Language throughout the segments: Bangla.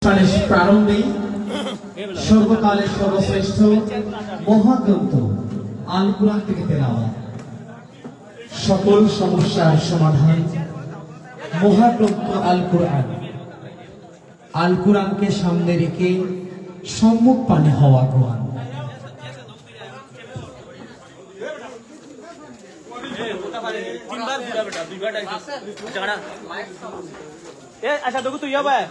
প্রারম্ভে সর্বকালের সর্বশ্রেষ্ঠ মহাগ্রন্থ আল কুরআন থেকে তেলাওয়াত, সকল সমস্যার সমাধান মহাগ্রন্থ আল কুরআন। আল কুরআনকে সামনে রেখে সম্মুখ পানে হওয়া কোরআন। अच्छा देखो तू यहाँ है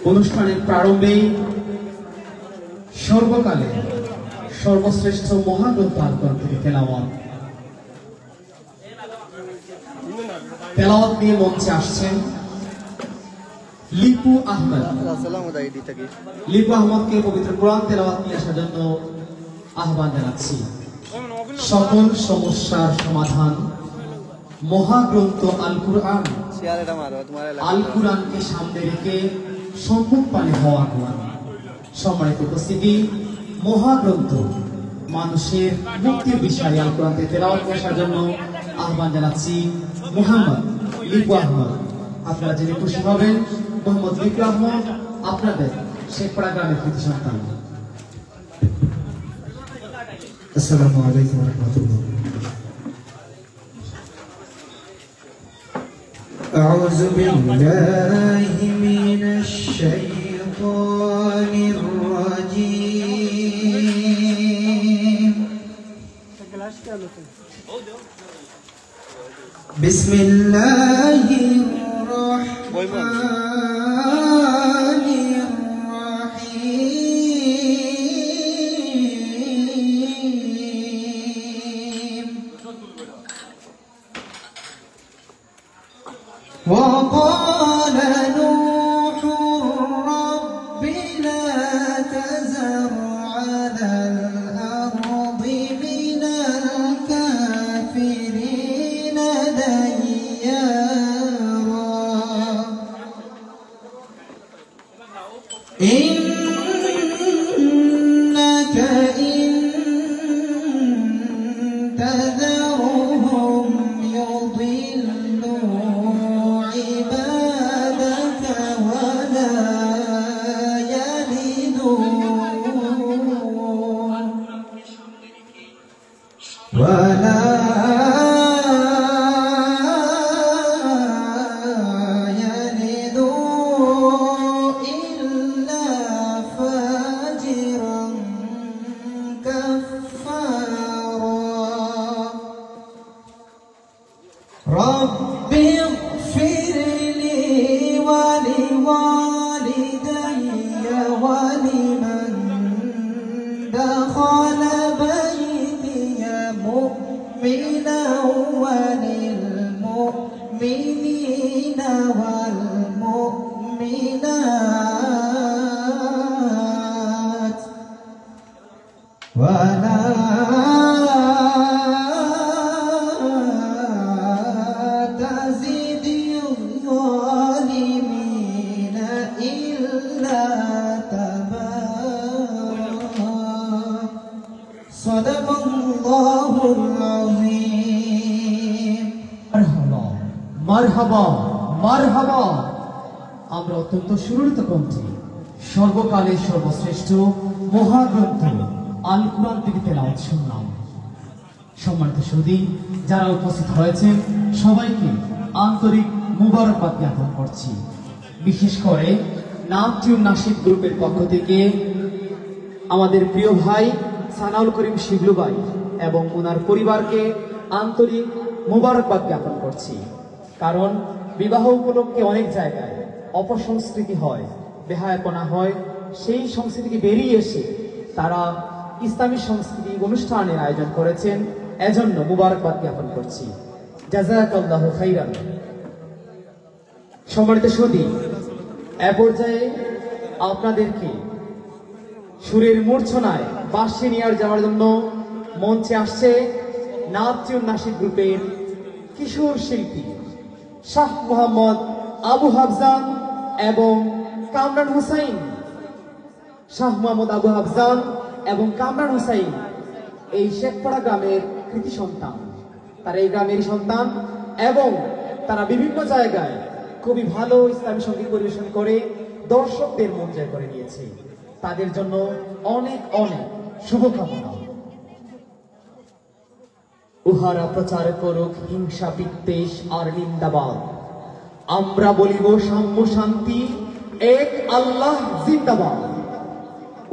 অনুষ্ঠানের প্রারম্ভে সর্বকালে সর্বশ্রেষ্ঠ মহাগ্রন্থ আল কুরআন থেকে তেলাওয়াত নিয়ে মঞ্চে আসছেন লিপু আহমদ। লিপু আহমদকে পবিত্র কোরআন তেলাওয়াত নিয়ে আসার জন্য আহ্বান জানাচ্ছি। সকল সমস্যার সমাধান মহাগ্রন্থ আল কুরআন। আল কুরআনকে সামনে রেখে সম্মুখ পানে হওয়া কোরআন। সম্মানিত উপস্থিতি, মহাগ্রন্থ মানুষের মুক্তির বিষয়ে আল কুরআন তেলাওয়াত নিয়ে আসার জন্য আহ্বান জানাচ্ছি মোহাম্মদ লিপু আহমদ। আপনারা জেনে খুশি হবেন, মোহাম্মদ লিপু আহমদ আপনাদের শেখপাড়া গ্রামের কৃতি সন্তান। আসসালামু আলাইকুম ওয়া রাহমাতুল্লাহ। আউযু বিল্লাহি মিনাশ শাইতানির রাজীম। বিসমিল্লাহির রাহমানির রাহিম। وقال نوح رب لا تذر على الأرض من الكافرين ديارا إنك إن تذرهم يضلوا عبادك ولا يلدوا إلا فاجرا كفارا رب اغفر لي ولوالدي ولمن دخل بيتي مؤمنا وللمؤمنين والمؤمنات ولا تزد الظالمين إلا تبارا صدق الله العظيم মারহাবা মারহাবা। আমরা অত্যন্ত সুরলিত কণ্ঠে সর্বকালের সর্বশ্রেষ্ঠ মহাগ্রন্থ আল কুরআন থেকে তেলাওয়াত শুনলাম। সম্মানিত সুধী, যারা উপস্থিত হয়েছেন সবাইকে আন্তরিক মুবারকবাদ জ্ঞাপন করছি। বিশেষ করে নামটিউন নাশিদ গ্রুপের পক্ষ থেকে আমাদের প্রিয় ভাই সানাউল করিম শিবলু ভাই এবং ওনার পরিবারকে আন্তরিক মুবারকবাদ জ্ঞাপন করছি। কারণ বিবাহ উপলক্ষে অনেক জায়গায় অপসংস্কৃতি হয়, বেহায়াপনা হয়। সেই সংস্কৃতিকে বেরিয়ে এসে তারা ইসলামী সংস্কৃতি অনুষ্ঠানের আয়োজন করেছেন, এজন্য মুবারকবাদ জ্ঞাপন করছি। জাযাকাল্লাহু খাইরান। সম্মানিত সুধী, এ পর্যায়ে আপনাদেরকে সুরের মূর্ছনায় বাঁশি নিয়ে যাওয়ার জন্য মঞ্চে আসছে নামটিউন নাশিদ গ্রুপের কিশোর শিল্পী শাহ মোহাম্মদ আবু হাফজান এবং কামরান হুসাইন। শাহ মোহাম্মদ আবু হাফজান এবং কামরান হুসাইন এই শেখপাড়া গ্রামের কৃতি সন্তান, তারা এই গ্রামের সন্তান এবং তারা বিভিন্ন জায়গায় খুবই ভালো ইসলামী সঙ্গীত পরিবেশন করে দর্শকদের মন জয় করে নিয়েছে। তাদের জন্য অনেক অনেক শুভকামনা। উহারা প্রচার করুক হিংসা, বিদ্বেষ আর নিন্দাবাদ। আমরা বলিব সাম্য, শান্তি, এক আল্লাহ জিন্দাবাদ।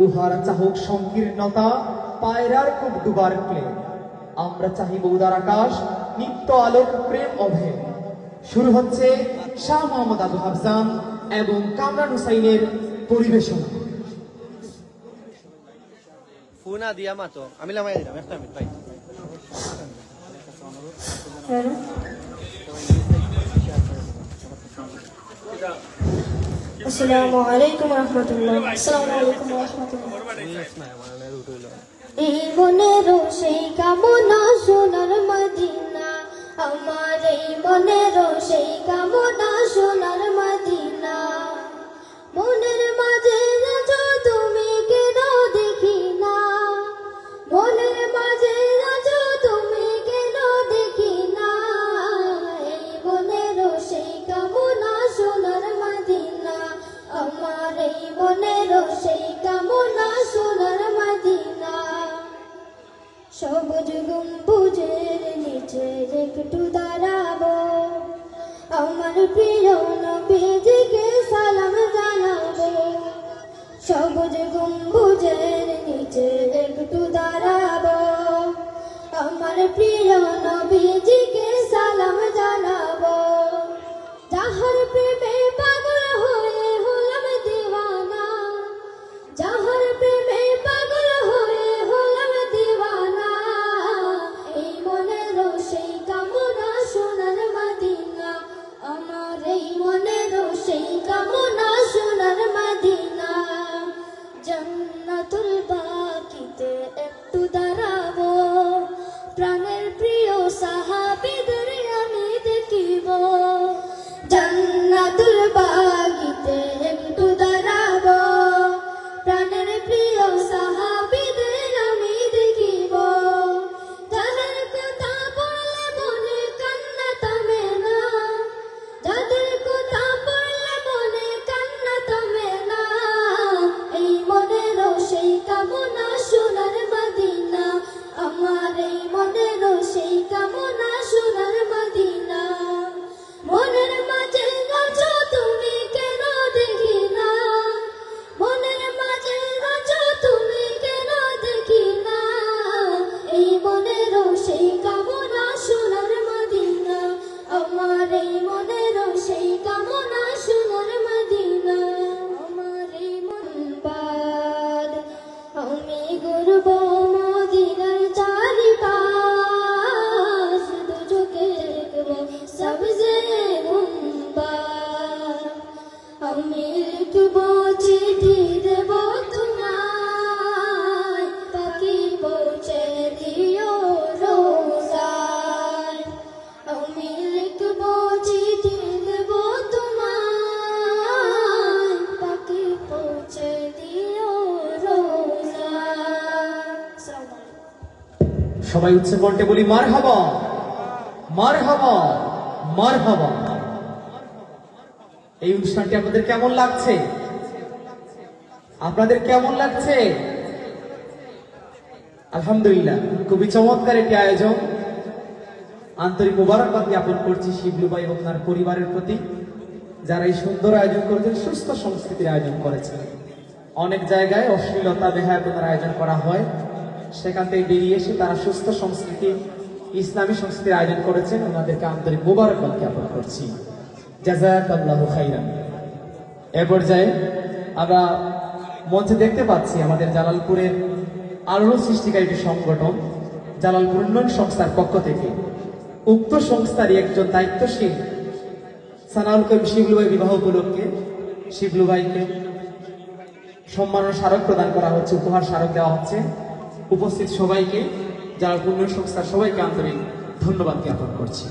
উহারা চাহুক সংকীর্ণতা, পায়রার কূপ ডুবার ক্লেম। আমরা চাহিব উদার আকাশ, নিত্য আলোক, প্রেম অভেদ। শুরু হচ্ছে শাহ মোহাম্মদ আবু হাফজান এবং কামরান হুসাইনের পরিবেশনা। ফোনা দিয়া মাতো আমি লামাই দিলাম একটা মিনিট ভাই। আসসালামু আলাইকুম রাহমাতুল্লাহ। আসসালামু আলাইকুম রাহমাতুল্লাহ। এই মনের সেই কামনা সোনার মদিনা, আমার এই মনের সেই কামনা সোনার মদিনা। মনের মাঝে রাজো তুমি কেন দেখি না, মনের মাঝে রাজো তুমি কেন দেখি না। এই মনের সেই কামনা সোনার মদিনা, আমার এই মনের সেই কামনা সোনার মদিনা। সবুজ গম্বুজের নিচে একটু দাঁড়াবো, আমার প্রিয় নবীজিকে সালাম জানাবো। সবুজ গম্বুজের নিচে একটু দাঁড়াবো, আমার প্রিয় নবীজিকে সালাম জানাবো। যাহার প্রেমে পাগল হয়ে হলাম দিওয়ানা, যাহার প্রেমে পাগল হয়ে হলাম দিওয়ানা। এই মনের সেই কামনা সোনার মদিনা, আমার এই মনের সেই কামনা সোনার মদিনা। জান্নাতুল বাকিতে একটু দাঁড়াবো, প্রাণের প্রিয় সাহাবীদের আমি দেখিব। জান্নাতুল বাগিতে একটু দাঁড়াবো, প্রাণের প্রিয় সাহাবীদের আমি দেখিব। যাদের কথা বললে মনে কান্না থামে না, যাদের কথা বললে মনে কান্না থামে না। এই মনের সেই কামনা সোনার মদিনা, আমার এই মনের সেই কামনা সোনার মদিনা। মনের মাঝে রাজো তুমি কেন দেখি না, মনের মাঝে রাজো তুমি কেন দেখি না। এই মনের সেই কামনা সোনার মদিনা, আমার এই মনের সেই কামনা সোনার মদিনা। আমার এই মন বাদ আমি ঘুরব মদিনার চারিপাশ, দু চোখে দেখব সবজে গুম্বাদ। আমি লিখব চিঠি দেব তোমায়, পাখি পৌঁছে দিও রোজায়। আমি লিখব চিঠি দেব তোমায়, পাখি পৌঁছে দিও রোজায়। সবাই উচ্চ কণ্ঠে বলি মারহাবা, মারহাবা, মারহাবা। এই অনুষ্ঠানটি আপনাদের কেমন লাগছে? আপনাদের কেমন লাগছে? আলহামদুলিল্লাহ, খুবই চমৎকার একটি আয়োজন। আন্তরিক মোবারকবাদ জ্ঞাপন করছি শিবলু ভাই এবং তার পরিবারের প্রতি, যারা এই সুন্দর আয়োজন করেছেন, সুস্থ সংস্কৃতির আয়োজন করেছেন। অনেক জায়গায় অশ্লীলতা, বেহায়াপনার আয়োজন করা হয়, সেখান থেকে বেরিয়ে এসে তারা সুস্থ সংস্কৃতি, ইসলামী সংস্কৃতির আয়োজন করেছেন। ওনাদেরকে আন্তরিক মোবারকবাদ জ্ঞাপন করছি। জাযাকাল্লাহু খাইরান। এ পর্যায়ে আমরা মঞ্চে দেখতে পাচ্ছি আমাদের জালালপুরের আলোড়ন সৃষ্টিকারী একটি সংগঠন, জালালপুর উন্নয়ন সংস্থার পক্ষ থেকে উক্ত সংস্থারই একজন দায়িত্বশীল সানাউল করিম শিবলু ভাই বিবাহ উপলক্ষে শিবলু ভাইকে সম্মাননা স্মারক প্রদান করা হচ্ছে, উপহার স্মারক দেওয়া হচ্ছে। উপস্থিত সবাইকে, জালালপুর উন্নয়ন সংস্থার সবাইকে আন্তরিক ধন্যবাদ জ্ঞাপন করছি।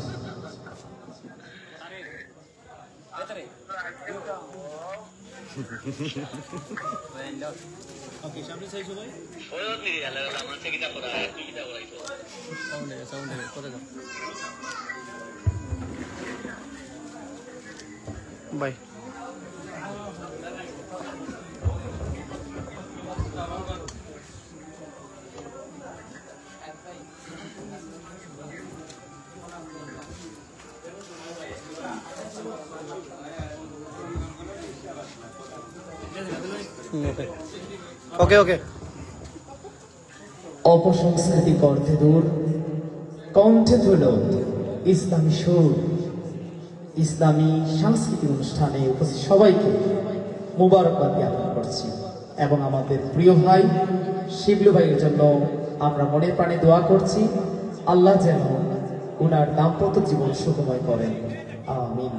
ওকে, সামনে চাই সবাই। বাই ওকে ওকে অপসংস্কৃতি কণ্ঠে দূর কণ্ঠে ধুল ইসলামী সুর ইসলামী সাংস্কৃতিক অনুষ্ঠানে উপস্থিত সবাইকে মুবারকবাদ জ্ঞাপন করছি এবং আমাদের প্রিয় ভাই শিবলু ভাইয়ের জন্য আমরা মনে প্রাণে দোয়া করছি আল্লাহ যেন ওনার দাম্পত্য জীবন সুখময় করেন আমিন।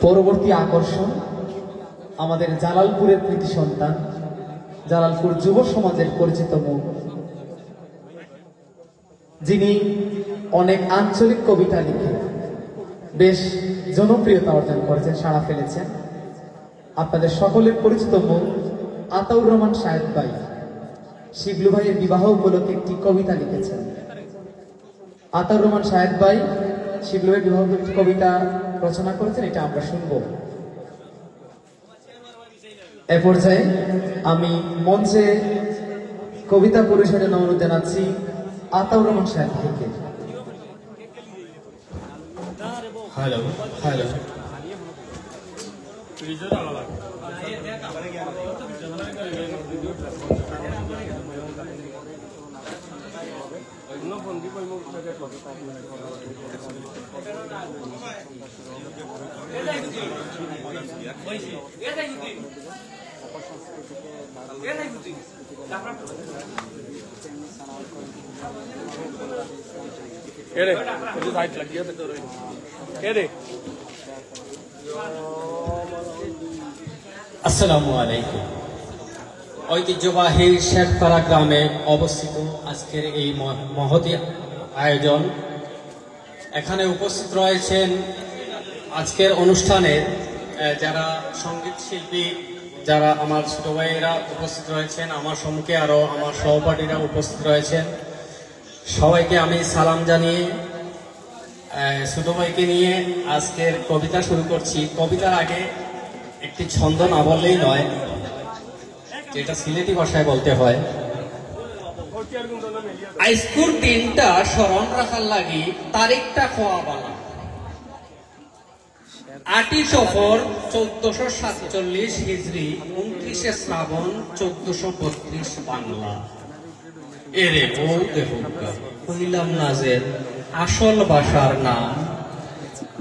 পরবর্তী আকর্ষণ আমাদের জালালপুরের কৃতি সন্তান জালালপুর যুব সমাজের পরিচিত মুখ যিনি অনেক আঞ্চলিক কবিতা লিখে বেশ জনপ্রিয়তা অর্জন করেছেন, সাড়া ফেলেছেন। আপনাদের সকলের পরিচিত মুখ আতাউর রহমান সাহেব ভাই শিবলু ভাইয়ের বিবাহ উপলক্ষে একটি কবিতা লিখেছেন। আতাউর রহমান সাহেব ভাই শিবলু ভাইয়ের বিবাহ উপলক্ষে একটি কবিতা রচনা করেছেন, এটা আমরা শুনব। এ পর্যায়ে আমি মঞ্চে কবিতা পরিষদের অনুরোধ জানাচ্ছি আতাউর রহমান সাহেব ভাইকে। হ্যালো হ্যালো আসসালামু আলাইকুম। ঐতিহ্যবাহী শেখপাড়া গ্রামে অবস্থিত আজকের এই মহতী আয়োজন, এখানে উপস্থিত রয়েছেন আজকের অনুষ্ঠানের যারা সঙ্গীত শিল্পী, যারা আমার ছোট ভাইয়েরা উপস্থিত রয়েছেন, আমার সম্মুখে আরো আমার সহপাঠীরা উপস্থিত রয়েছেন। সবাইকে আমি সালাম জানিয়ে ছোট ভাইকে নিয়ে আজকের কবিতা শুরু করছি। কবিতার আগে একটি ছন্দ না বললেই নয়, যেটা সিলেটি ভাষায় বলতে হয়। আইস্কুর দিনটা স্মরণ রাখার লাগি তারিখটা খোয়া বালা 8ই সফর 1447 হিজরি 29শে শ্রাবণ 1432 বাংলা। এরে বউ দেহুকা কইলাম নাজের আসল ভাষার নাম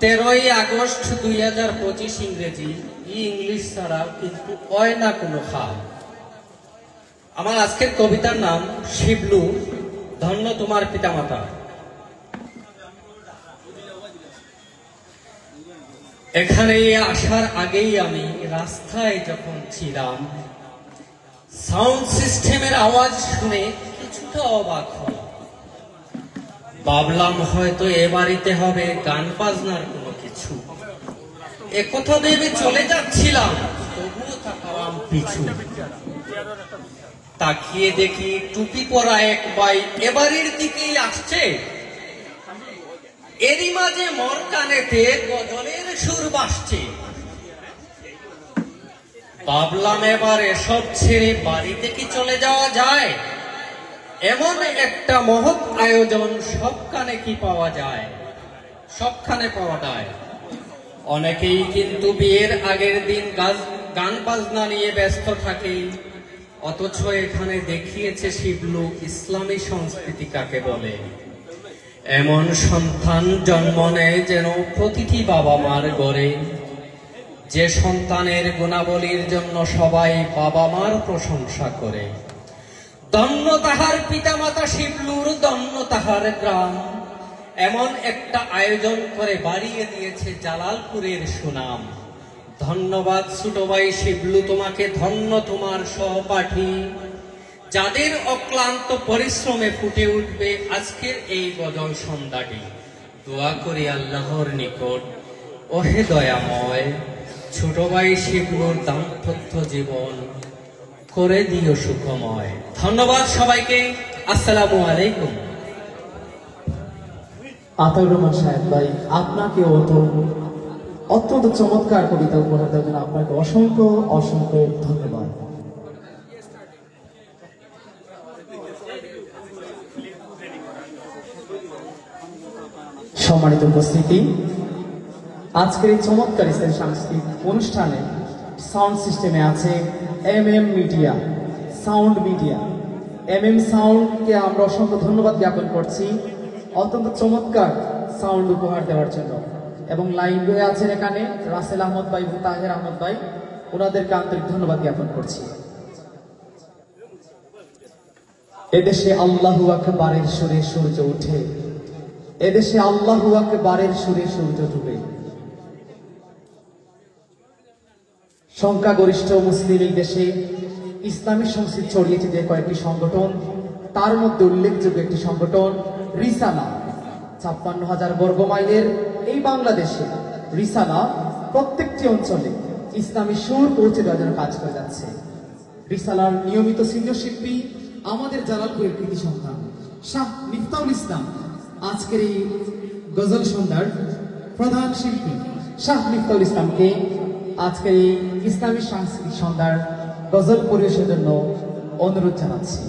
13ই আগস্ট 2025 ইংরেজি। ইংলিশ ছাড়া কিন্তু হয় না কোনো খাম। আমার আজকের কবিতার নাম শিবলু, ধন্য তোমার পিতামাতা। এখানে আসার আগেই আমি রাস্তায় যখন ছিলাম, সাউন্ড সিস্টেমের আওয়াজ শুনে কিছুটা অবাক হলাম। ভাবলাম হয়তো এ বাড়িতে হবে গান বাজনার কোনো কিছু। একথা ভেবে চলে যাচ্ছিলাম, তবুও তাকালাম পিছু। তাকিয়ে দেখি টুপি পরা এক ভাই এ বাড়ির দিকেই আসছে। এরই মাঝে মোর কানেতে গজলের সুর বাজছে। ভাবলাম এবার এসব ছেড়ে বাড়িতে কি চলে যাওয়া যায়? এমন একটা মহৎ আয়োজন সবখানে কি পাওয়া যায়? সবখানে পাওয়া যায়। অনেকেই কিন্তু বিয়ের আগের দিন গান বাজনা নিয়ে ব্যস্ত থাকে, অথচ এখানে দেখিয়েছে শিবলু ইসলামী সংস্কৃতি কাকে বলে। এমন সন্তান জন্ম নেয় যেন প্রতিটি বাবা মার ঘরে, যে সন্তানের গুণাবলীর জন্য সবাই বাবা মার প্রশংসা করে। ধন্য তাহার পিতামাতা শিবলুর, ধন্য তাহার গ্রাম। এমন একটা আয়োজন করে বাড়িয়ে দিয়েছে জালালপুরের সুনাম। ধন্যবাদ ছোট ভাই শিবলু তোমাকে, ধন্য তোমার সহপাঠী, যাদের অক্লান্ত পরিশ্রমে ফুটে উঠবে আজকের এই গজল সন্ধ্যাটি। দোয়া করি আল্লাহর নিকট, ওহে দয়াময়, ছোট ভাই শিবলুর দাম্পত্য জীবন করে দিও সুখময়। ধন্যবাদ সবাইকে। আসসালামু আলাইকুম। আতাউর রহমান সাহেব ভাই, আপনাকে অত্যন্ত চমৎকার কবিতা উপহার দেওয়ার জন্য আপনাকে অসংখ্য অসংখ্য ধন্যবাদ। সম্মানিত উপস্থিতি, আজকের এই চমৎকার ইসলামী সাংস্কৃতিক অনুষ্ঠানে সাউন্ড সিস্টেমে আছে MM media, sound media. MM সাউন্ডকে আমরা অসংখ্য ধন্যবাদ জ্ঞাপন করছি অত্যন্ত চমৎকার সাউন্ড উপহার দেওয়ার জন্য। এবং লাইন বয়ে আছেন এখানে রাসেল আহমদ ভাই, তাহের আহমদ ভাই, ওনাদেরকে আন্তরিক ধন্যবাদ জ্ঞাপন করছি। এদেশে আল্লাহু আকবারের সুরে সূর্য উঠে, এদেশে আল্লাহু আকবারের সুরে সূর্য ডুবে। সংখ্যাগরিষ্ঠ মুসলিম এই দেশে ইসলামী সংস্কৃতি ছড়িয়েছে যে কয়েকটি সংগঠন, তার মধ্যে উল্লেখযোগ্য একটি সংগঠন রিসালা। ৫৬,০০০ বর্গ মাইলের এই বাংলাদেশে রিসালা প্রত্যেকটি অঞ্চলে ইসলামী সুর পৌঁছে দেওয়ার জন্য কাজ করে যাচ্ছে। রিসালার নিয়মিত সিনিয়র শিল্পী আমাদের জালালপুরের কৃতি সন্তান শাহ মিফতাহুল ইসলাম, আজকের এই গজল সন্ধ্যার প্রধান শিল্পী শাহ মিফতাহুল ইসলামকে আজকের এই ইসলামী সাংস্কৃতিক সন্ধ্যার গজল পরিবেশের জন্য অনুরোধ জানাচ্ছি।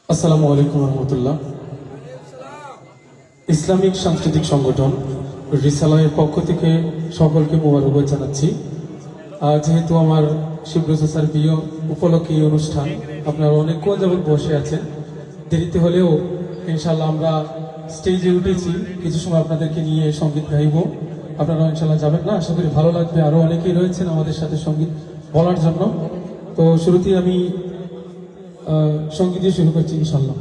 আসসালামু আলাইকুম রহমতুল্লাহ। ইসলামিক সাংস্কৃতিক সংগঠন রিসালায়ের পক্ষ থেকে সকলকে মোবারকবাদ জানাচ্ছি। যেহেতু আমার শিবরুজা স্যার বিয়ে উপলক্ষে এই অনুষ্ঠান, আপনারা অনেকক্ষণ যাবত বসে আছেন, দেরিতে হলেও ইনশাল্লাহ আমরা স্টেজে উঠেছি, কিছু সময় আপনাদেরকে নিয়ে সঙ্গীত গাইব। আপনারা ইনশাল্লাহ যাবেন না, আশা করি ভালো লাগবে। আরো অনেকেই রয়েছেন আমাদের সাথে সঙ্গীত বলার জন্য। তো শুরুতেই আমি সঙ্গীত দিয়ে শুরু করছি ইনশাল্লাহ।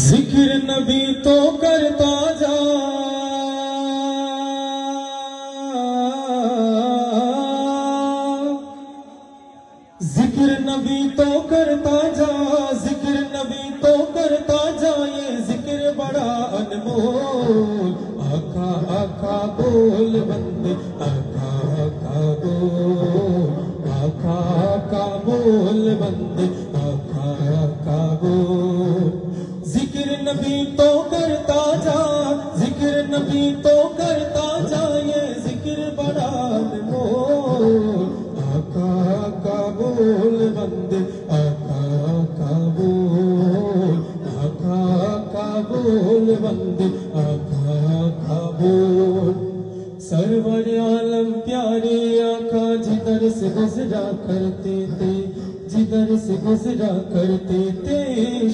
जिक्र नबी तो करता जा, जिक्र नबी तो करता जा, जिक्र नबी तो करता जा, ये जिक्र बड़ा अनमोल। आका आका बोल बंदे, आका आका बोल, आका आका बोल बंदे, आका आका बोल। जिक्र नबी तो करता जा, जिक्र नबी तो करता जा, ये जिक्र बड़ा अनमोल। आका आका बोल बंदे, आका आका बोल, आका आका बोल बंदे, आका आका बोल। सरवर आलम प्यारे आका जिधर से गुजरा करते थे, जिधर से गुजरा करते थे,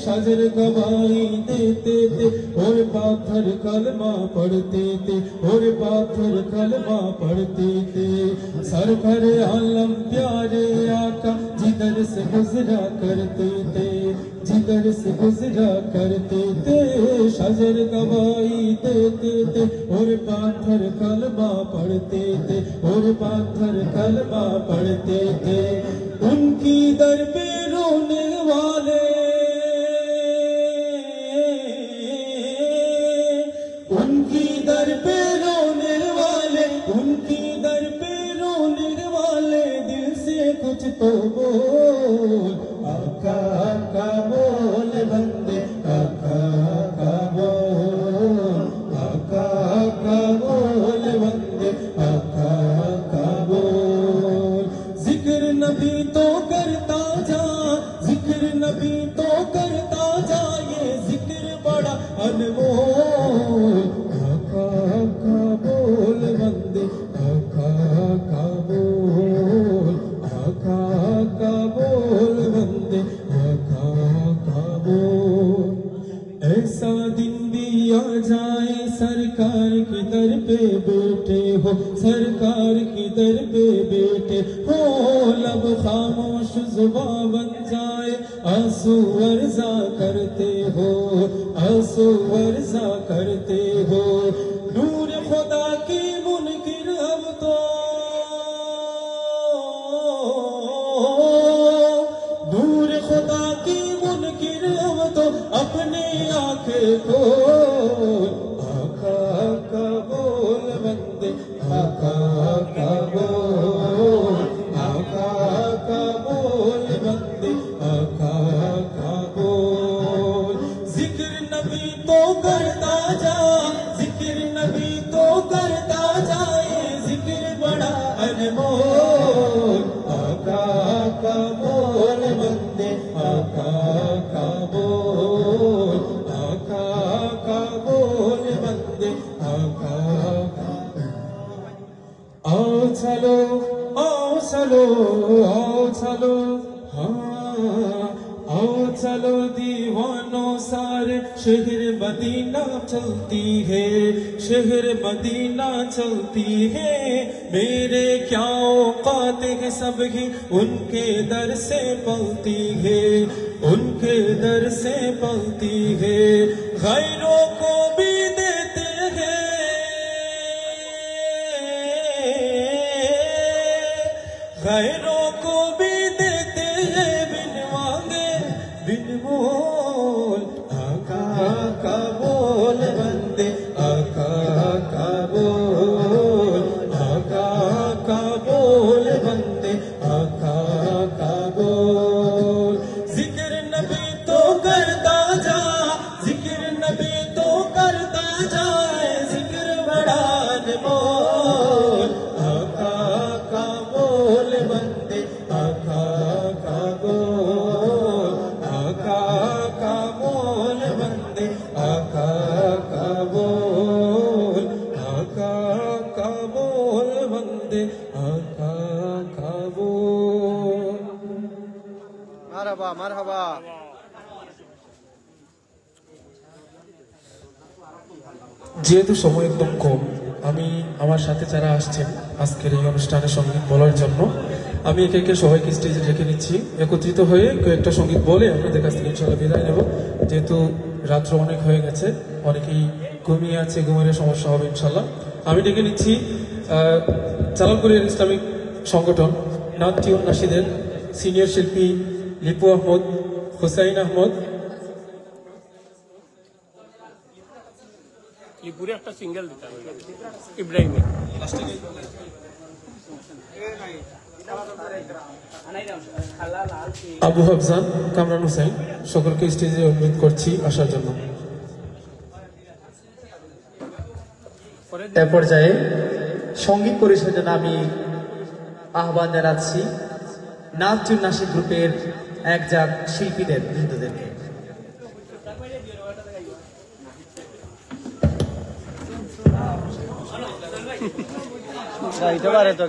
शजर गवाही देते थे और पाथर कलमा पढ़ते थे, और पाथर कलमा पढ़ते थे। सरवर आलम प्यारे आका जिधर से गुजरा करते थे, जिधर से गुजरा करते थे, शजर गवाही देते थे और पाथर कलमा पढ़ते थे, और पाथर कलमा पढ़ते थे। उनकी दर पे रोने वाले, उनकी दर पे रोने वाले, उनकी दर पे रोने वाले, दिल से कुछ तो बोल। आका आका बोल बंदे, आका आका बोल, आका आका बोल बंदे, आका आका बोल। जिक्र नबी तो करता जा, जिक्र नबी तो करता जा, ये जिक्र बड़ा अनमोल। आका आका बोल बंदे, आका आका बोल, आका आका बोल बंदे, आका आका बोल। ऐसा दिन भी आ जाए सरकार की दर पे बैठे हो, सरकार की दर पे बैठे हो, लब खामोश जुबां बन जाए, आंसू वर्जा करते हो, आंसू वर्जा करते हो। नूर खुदा की मुनकिर अब तो, नूर खुदा की मुनकिर अब तो अपने आँख खोल आका आका बोल बंदे आका आका बोल आका आका बोल बंदे आका आका बोल जिक्र नबी तो करता जा जिक्र नबी तो करता जाए जिक्र बड़ा अनमोल आका आका बोल बंदे आका आका बोल आका आका बोल बंदे आका आका आओ चलो आओ चलो आओ चलो हाँ आओ चलो दीवानों सारे शहर मदीना चलती है शहर मदीना चलती है मेरे क्या औकात है सब ही उनके दर से पलती है उनके दर से पलती है गैरों को भी देते हैं गैरों को भी देते हैं बिन मांगे बिन मोल आका आका बोल बंदे आका आका बोल आका आका बोल बंदे आका आका बोल जिक्र नबी तो करता जा जिक्र नबी तो करता जाए जिक्र बड़ा अनमोल आका आका बोल बंदे आका आका बोल आका आका बोल बंदे आका आका बोल आका आका बोल बंदे आका आका बोल মারহাবা মারহাবা যেহেতু সময় একদম কম আমি আমার সাথে যারা আসছেন আজকের এই অনুষ্ঠানে সঙ্গীত বলার জন্য আমি একে একে সবাইকে স্টেজে রেখে নিচ্ছি একত্রিত হয়ে কয়েকটা সঙ্গীত বলে আপনাদের কাছ থেকে ইনশাআল্লাহ বিদায় নেব যেহেতু রাত্র অনেক হয়ে গেছে অনেকেই ঘুমিয়ে আছে ঘুমের সমস্যা হবে ইনশাআল্লাহ আমি ডেকে নিচ্ছি জালালপুরের ইসলামিক সংগঠন নাট্য নাশিদের সিনিয়র শিল্পী লিপু আহমদ হুসাইন আহমদ লিপুরে একটা সিঙ্গেল দিতে হবে ইব্রাহিমের আবু হাফজান কামরান হুসাইন সকলকে স্টেজে অনুরোধ করছি আসার জন্য এ পর্যায়ে সঙ্গীত পরিষদের আমি আহ্বান জানাচ্ছি নাচ নাসিক গ্রুপের একজাক শিল্পীদের বৃন্দদেরকে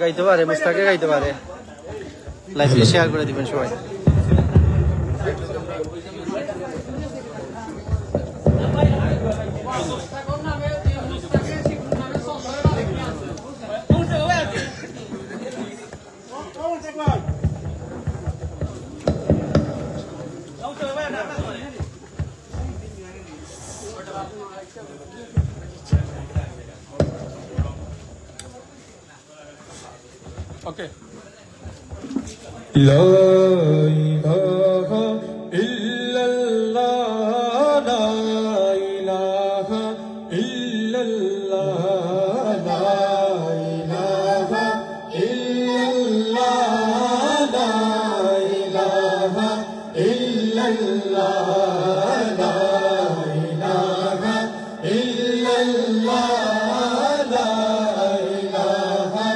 গাইতে পারে মুস্তাকে গাইতে পারে লাইভে শেয়ার করে দিবেন সবাই ওকে লা ইলাহা ইল্লাল্লাহ লা ইলাহা ইল্লাল্লাহ লা ইলাহা ইল্লাল্লাহ লা ইলাহা ইল্লাল্লাহ লা ইলাহা ইল্লাল্লাহ লা ইলাহা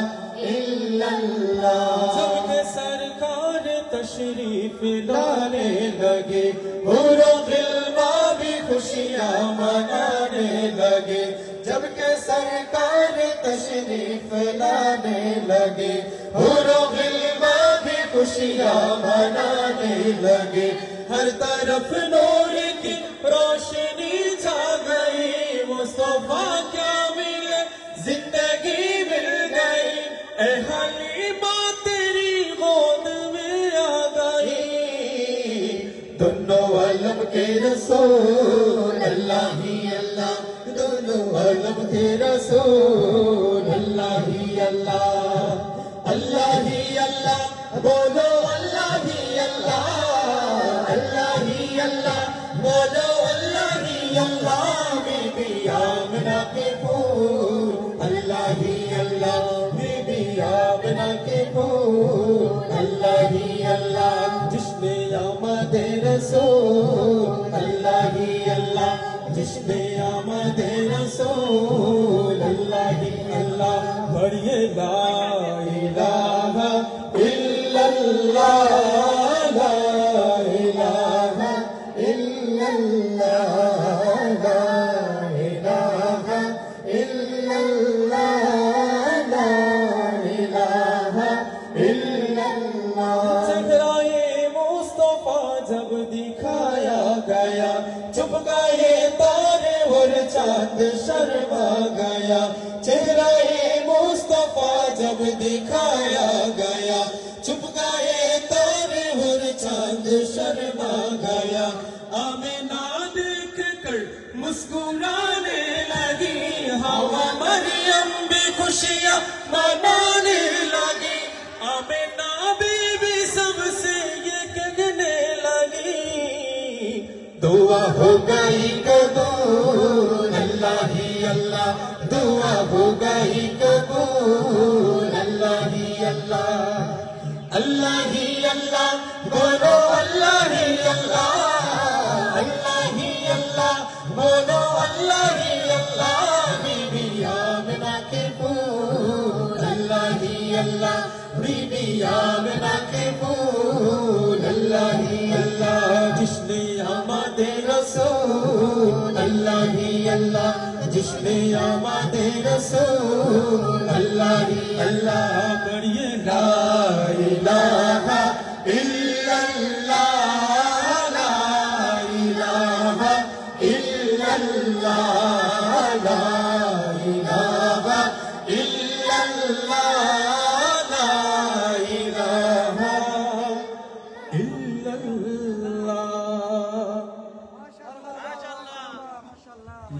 इल्लल्लाह सबके सरकार तशरीफ लाने लगे हुरो गिल्मा भी खुशियाँ मनाने लगे जबकि सरकार तशरीफ लाने लगे हुरो गिल्मा भी खुशियाँ मनाने लगे हर तरफ नूर की रोशनी छा गई मुस्तफा क्या मिले जिंदगी मिल गई ए हलीमा तेरी गोद में आ गई दोनों आलम के रसूल अल्लाह ही अल्लाह दोनों आलम के रसूल अल्लाह ही अल्लाह अल्लाह ही अल्लाह बोलो अल्लाह ही अल्लाह अल्लाह ही अल्लाह बोलो अल्लाह ही अल्लाह बीबी आमना के फूल अल्लाह ही अल्लाह बीबी आमना के फूल अल्लाह ही अल्लाह जिसने आमद रसूल अल्लाह ही अल्लाह जिसने आमद रसूल अल्लाह ही अल्लाह पढ़िए ला इलाहा इल्लल्लाह ला इलाहा इल्लल्लाह ला इलाहा इल्लल्लाह ला इलाहा इल्लल्लाह चेहराए मुस्तफा जब दिखाया गया चुप गए तारे और चांद शर्मा गया चेहराए मुस्तफा जब दिखाया गया चुप गए तारे और चांद शर्मा गया आमिना देख कर मुस्कुराने लगी हवा मरियम भी खुशियां मनाने लगी आमिना बीबी सबसे ये कहने लगी दुआ हो गई कबूल अल्लाह ही अल्लाह दुआ हो गई कबूल अल्लाह ही अल्लाह अल्लाह ही अल्लाह बोलो अल्लाह ही अल्लाह अल्लाह ही अल्लाह बोलो अल्लाह ही अल्लाह बीबी आमना के फूल अल्लाह ही अल्लाह बीबी आमना के फूल अल्लाह ही अल्लाह जिसने आमद रसूल अल्लाह ही अल्लाह जिसने आमद रसूल अल्लाह ही अल्लाह पढ़िए ला इलाहा इल्लल्लाह ला इलाहा इल्लल्लाह ला इलाहा इल्लल्लाह ला इलाहा इल्लल्लाह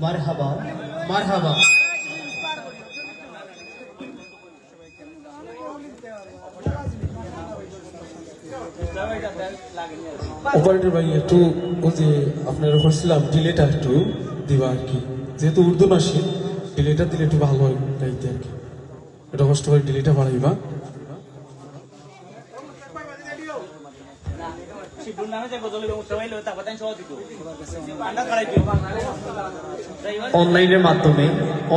মারহাবা মারহাবা অপারেটর ভাই একটু ওই যে আপনারা বলছিলাম ডিলেটা একটু দিবা আর কি যেহেতু উর্দু নাসি ডিলেটা দিলে একটু ভালো হয় গাইতে আর কি এটা কষ্ট করে ডিলেটা বাড়াইবা অনলাইনের মাধ্যমে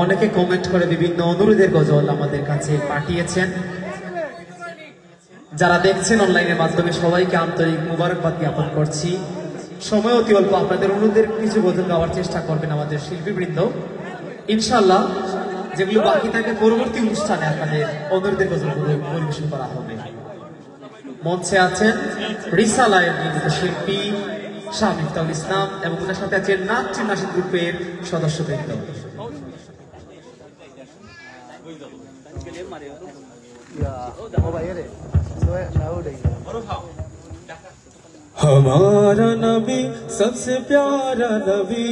অনেকে কমেন্ট করে বিভিন্ন অনুরোধের গজল আমাদের কাছে পাঠিয়েছেন যারা দেখছেন অনলাইনের মাধ্যমে সবাইকে আন্তরিক মুবারকবাদ জ্ঞাপন করছি সময় অতি অল্প আপনাদের অনুরোধের কিছু গজল গাওয়ার চেষ্টা করবেন আমাদের শিল্পীবৃন্দ ইনশাআল্লাহ যেগুলো বাকি থাকে পরবর্তী অনুষ্ঠানে আপনাদের অনুরোধের গজলগুলো পরিবেশন করা হবে মঞ্চে আছেন রিসালায়ের নিযুক্ত শিল্পী শাহ মিফতাহুল ইসলাম এবং ওনার সাথে আছেন নাচি নাসিদ গ্রুপের সদস্যবৃন্দ हमारा नबी सबसे प्यारा नबी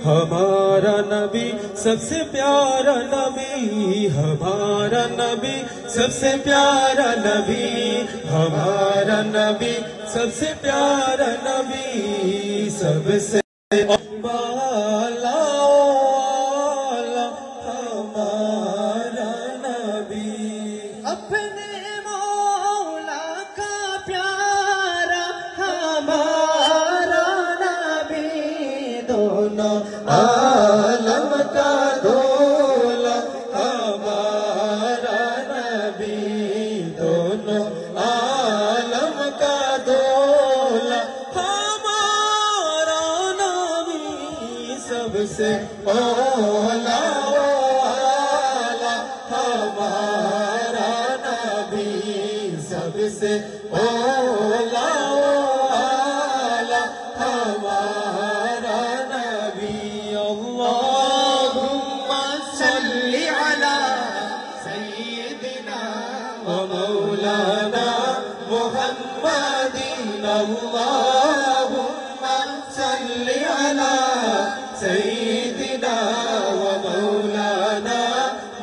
हमारा नबी सबसे प्यारा नबी हमारा नबी सबसे प्यारा नबी हमारा नबी सबसे प्यारा नबी सबसे वाला हमारा नबी अपने मौला का प्यारा हमारा नबी दोनों आलम का दोला हमारा नबी दोनों आलम का दोला हमारा नबी सबसे ओला हमारा नबी सबसे ओला हमारा नबी अल्लाहुम्मा सल्लि अला सय्यिदिना व मौलाना मुहम्मदिन अल्लाहुम्मा सल्लि अला सय्यिदिना व मौलाना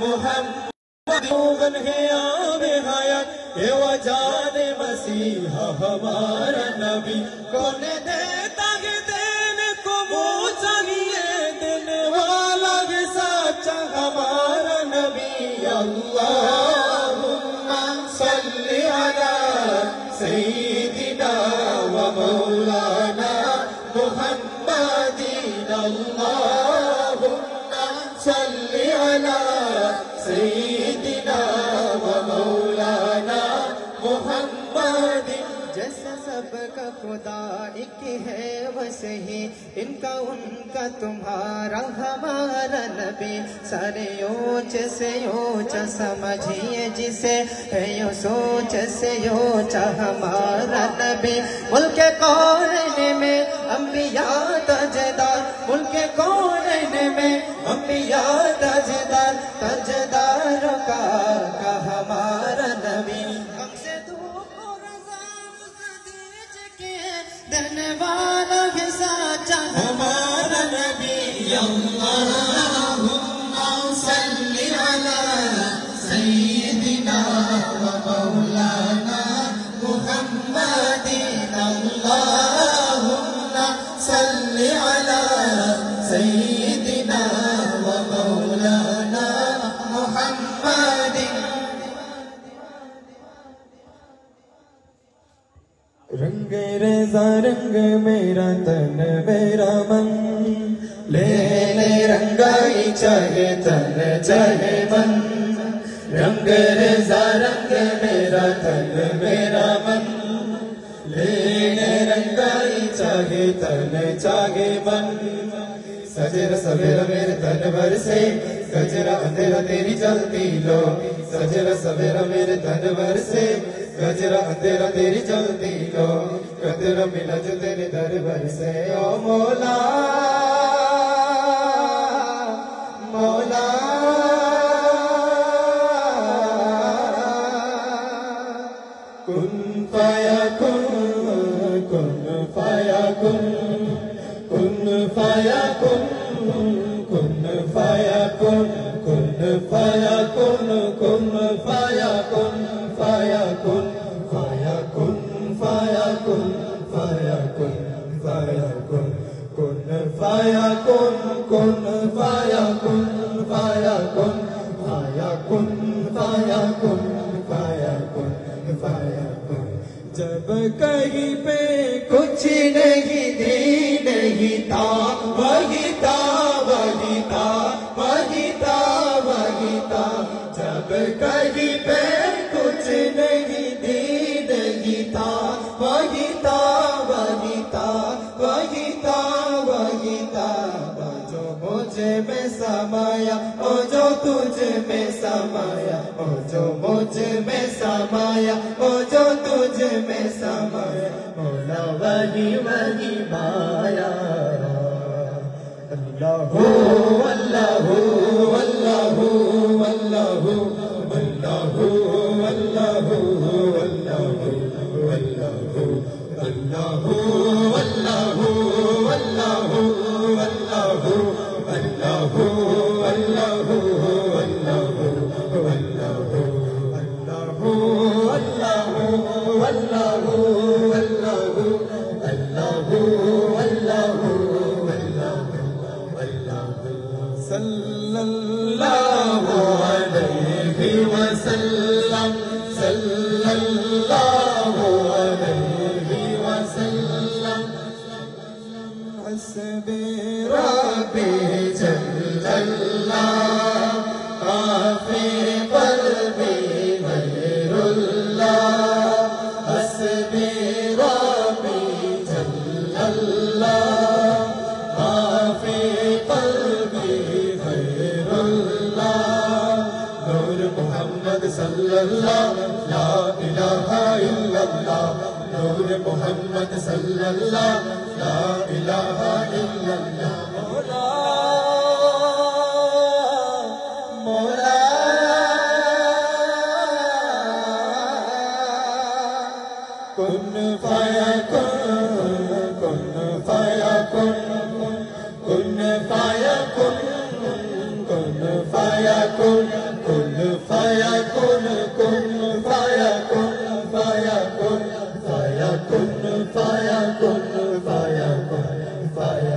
मुहम्मदिन है आवे हयात ए वजान मसीहा हमारा नबी कौन देता है देने को मुँह चाहिए محمد اللهم صل على سيدنا ومولانا محمد جیسے سب کا خدا ایک ہے ویسے ان کا ان کا تمہارا ہمارا نبی سارے اونچ سے اونچا سمجھیے جسے ہے یوں سوچ سے اونچا ہمارا نبی ملک کونین میں انبیاء تاجدار ملک کونین میں انبیاء تاجدار تاجداروں کا ہمارا نبی ہم سے دنوانا کے ساتھ ہمارا نبی اللہم صل علی سیدنا و مولانا محمد اللہم صل علی سیدنا و مولانا محمد رنگ رضا رنگ میرا تن میرا من لے لے رنگائی چاہے تن چاہے من رنگ رضا رنگ میرا تن میرا من لے لے رنگائی چاہے تن چاہے من سجر سویرا میرے تن بھر سے گجرا اندھیرا تیری جلتی لو سجر سویرا میرے تن بھر سے گجرا اندھیرا تیری جلتی لو قدر ملا جو تیرے دربار سے او مولا مولا کن فایا کن کن فایا کن کن فایا کن کن فایا کن کن فایا کن کن فایا کن فایا کن فایا کن فایا کن فایا کن فایا کن کن فایا کن کن فایا کن فایا کن فایا کن فایا کن فایا کن فایا کن جب کہیں پہ کچھ نہیں دی نہیں تھا وہی تھا وہی تھا وہی تھا وہی تھا جب کہیں پہ کچھ نہیں دی نہیں تھا وہی تھا وہی تھا وہی تھا وہی تھا جو مجھے میں سمایا او جو تجھ میں سمایا او جو مجھ میں سمایا او جو تجھ میں سمایا مولا وہی وہی مایا اللہ اللہ اللہ اللہ اللہ اللہ صلی اللہ علیہ وسلم صلی اللہ علیہ وسلم حسبی ربی جل اللہ کافی قلبی غیر اللہ حسبی ربی جل اللہ کافی قلبی غیر اللہ نور محمد صلی اللہ لا الہ الا اللہ نور محمد صلی اللہ لا الہ الا اللہ مولا مولا کن فایا کن فایا کن کن فایا کن کن فایا کن کن فایا کن کن فایا کن فایا کن فایا کن فایا کن فایا کن فایا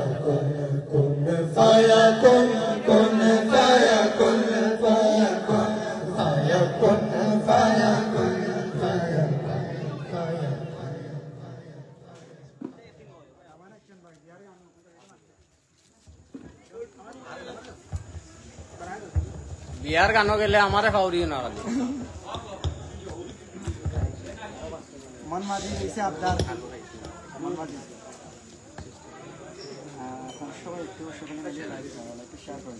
বিয়ার গানও গেলে আমারে ফাউরিও না খালি মন মাঝি দিয়েছে আপনার মন মাঝি সবাই একটু শেয়ার করুন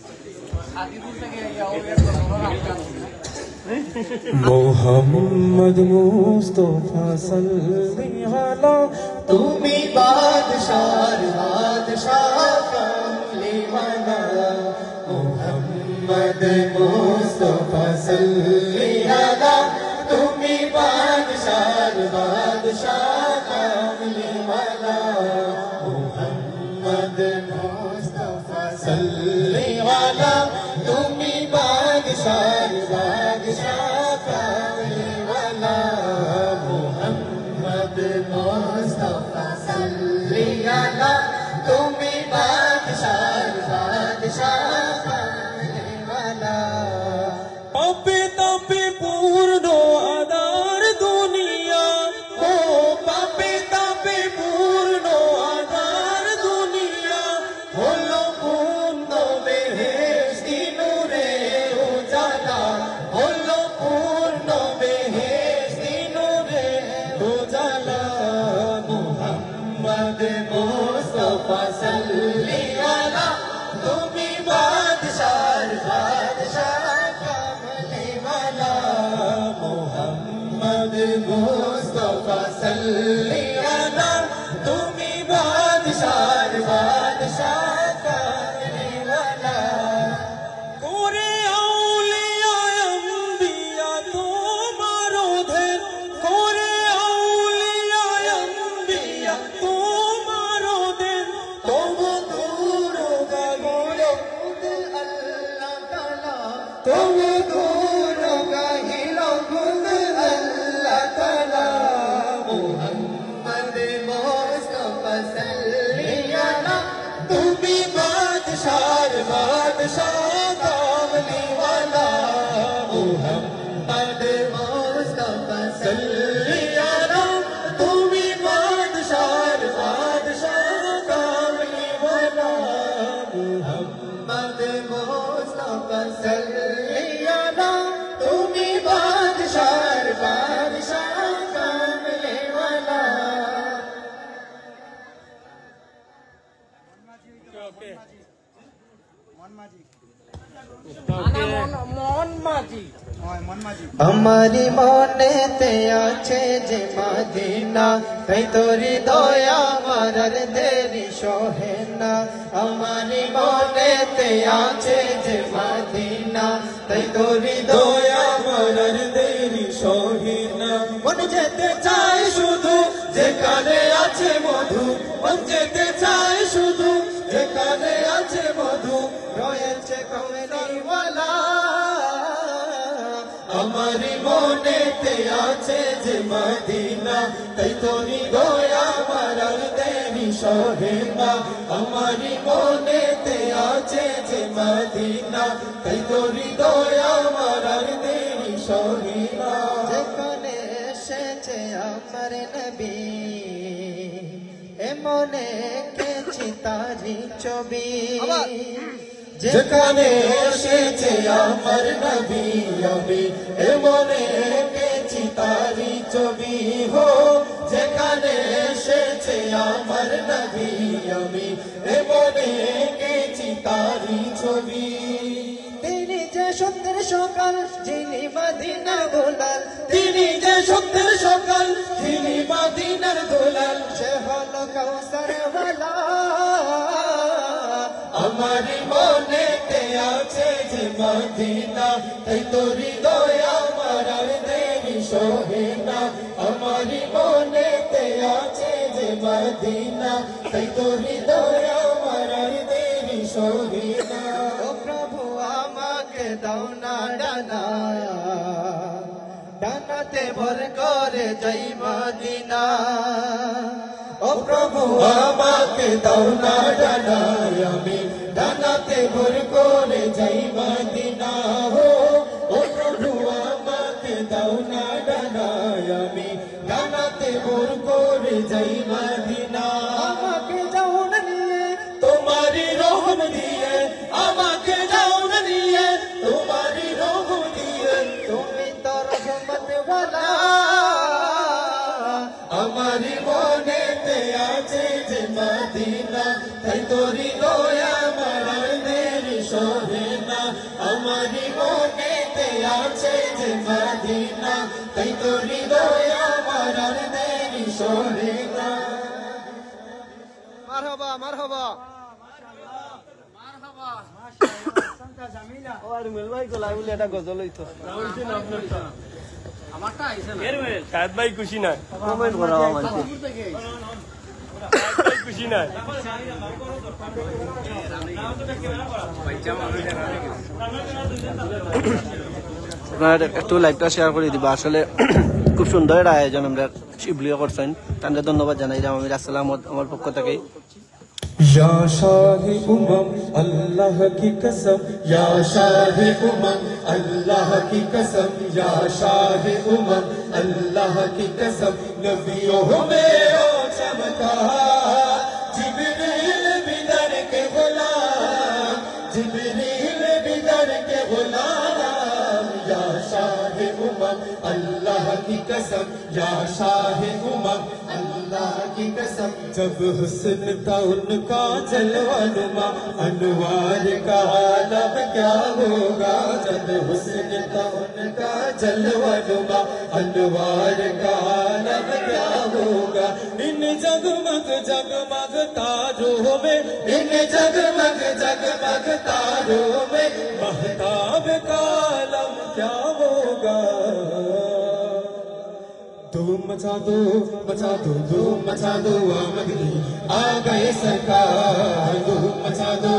মোহাম্মদ মুস্তাফা সাল্লাল্লাহু তুমি বাদশার বাদশাহ কামলিওয়ালা মোহাম্মদ মুস্তাফা সাল্লাল্লাহু তুমি বাদশার বাদশাহ কামলিওয়ালা মোহাম্মদ মুস্তাফা সাল্লাল্লাহু তুমি বাদশার বাদশাহ কামলিওয়ালা মোহাম্মদ মুস্তাফা সাল্লাল্লাহু তুমি বাদশার বাদশাহ কামলিওয়ালা পাপে তাপে পূর্ণ আদার দুনিয়া ও পাপে তাপে পূর্ণ আদার দুনিয়া হলো পূর্ণ বেহেশতি নূরে উজালা হলো পূর্ণ বেহেশতি নূরে উজালা মুহাম্মদ মুস্তাফা সাল্লাল্লাহু তুমি বাদশার বাদশাহ কামলিওয়ালা মোহাম্মদ মুস্তাফা সাল্লাল্লাহু তুমি বাদশার বাদশাহ কামলিওয়ালা করে আউলিয়া আম্বিয়া তোমার ওদের করে আউলিয়া আম্বিয়া তোমার ওদের তবু দূর গাইলো খুদ আল্লাহ তাআলা তবু দূর গাইলো খুদ আল্লাহ তাআলা মুহাম্মদ মুস্তাফা সাল্লাল্লাহু তুমি বাদশার বাদশাহ কামলিওয়ালা মুহাম্মদ মুস্তাফা সাল্লাল্লাহু তুমি বাদশার বাদশাহ কামলিওয়ালা মুহাম্মদ মুস্তাফা সাল্লাল্লাহু তুমি বাদশার বাদশাহ কামলিওয়ালা মন মাঝি আমারি মনেতে আছে যে মদিনা তাই তোরি দয়া মারার দেরি সহে না আমারি মনেতে আছে যে মদিনা তাই তোরি দয়া মারার দেরি সহে না মন যেতে চায় শুধু যেখানে আছে মধু মন যেতে চায় শুধু যেখানে আছে মধু রয়েছে কমলিওয়ালা আমারি মনেতে আছে যে মদিনা তাই তোরি দয়া মারার দেরি সহে না আমারি মনেতে আছে যে মদিনা তাই তোরি দয়া মারার দেরি সহে না যেখানে এসেছে আমার নবী এমনে কেছি তারি ছবি যেখানে এসেছে আমার নবী আমি এমনে এঁকেছি তারি ছবি হো যেখানে এসেছে আমার নবী আমি এমনে এঁকেছি তারি ছবি তিনি যে সত্যের সকাল যিনি মদিনার দোলাল তিনি যে সত্যের সকাল যিনি মদিনার দোলাল সে হলো কাউসার ওয়ালা আমারি মনেতে আছে যে মদিনা তাই তোরি দয়া মারার দেরি সহে না আমারি মনেতে আছে যে মদিনা তাই তোরি দয়া মারার দেরি সহে না ও প্রভু আমাকে দাও না ডানা ডানাতে ভর করে যাই মদিনা ও প্রভু আমাকে দাও না ডানা আমি ডানাতে ভর করে যাই মদিনা হো ও প্রভু আমাকে দাও না ডানা আমি ডানাতে ভর করে যাই মদিনা আমাকে যাও না নিয়ে তোমারি রহম দিয়ে তোরি দয়া আমার দেরি সহে না আমারি মনেতে আছে যে মদিনা তাই তোরি দয়া আমার দেরি সহে না মারহাবা মারহাবা শাহেদ ভাই খুশি না খুশি না আপনার একটু লাইভটা শেয়ার করে দিবা আসলে খুব সুন্দর একটা আয়োজন আমরা শিবলিও করছেন তাদের ধন্যবাদ জানাই আমি আসসালাম আমার পক্ষ থেকে یا شاہ اللہ کی قسم یا شاہ اللہ کی قسم یا شاہ اللہ کی قسم نبیوں میں او چمکا جبریل بھی در کے غلام جبریل بھی در کے غلام یا شاہ اللہ کی قسم یا شاہ اللہ کی قسم جب حسن تھا ان کا جلوہ نما انوار کا عالم کیا ہوگا جب حسن تھا ان کا جلوہ نما انوار کا عالم کیا ہوگا ان جگمگ جگمگ تاروں میں ان جگمگ جگمگ تاروں میں مہتاب کا عالم کیا ہوگا دھوم مچا دو دھوم مچا دو آمد کی آ گئے سرکار دھوم مچا دو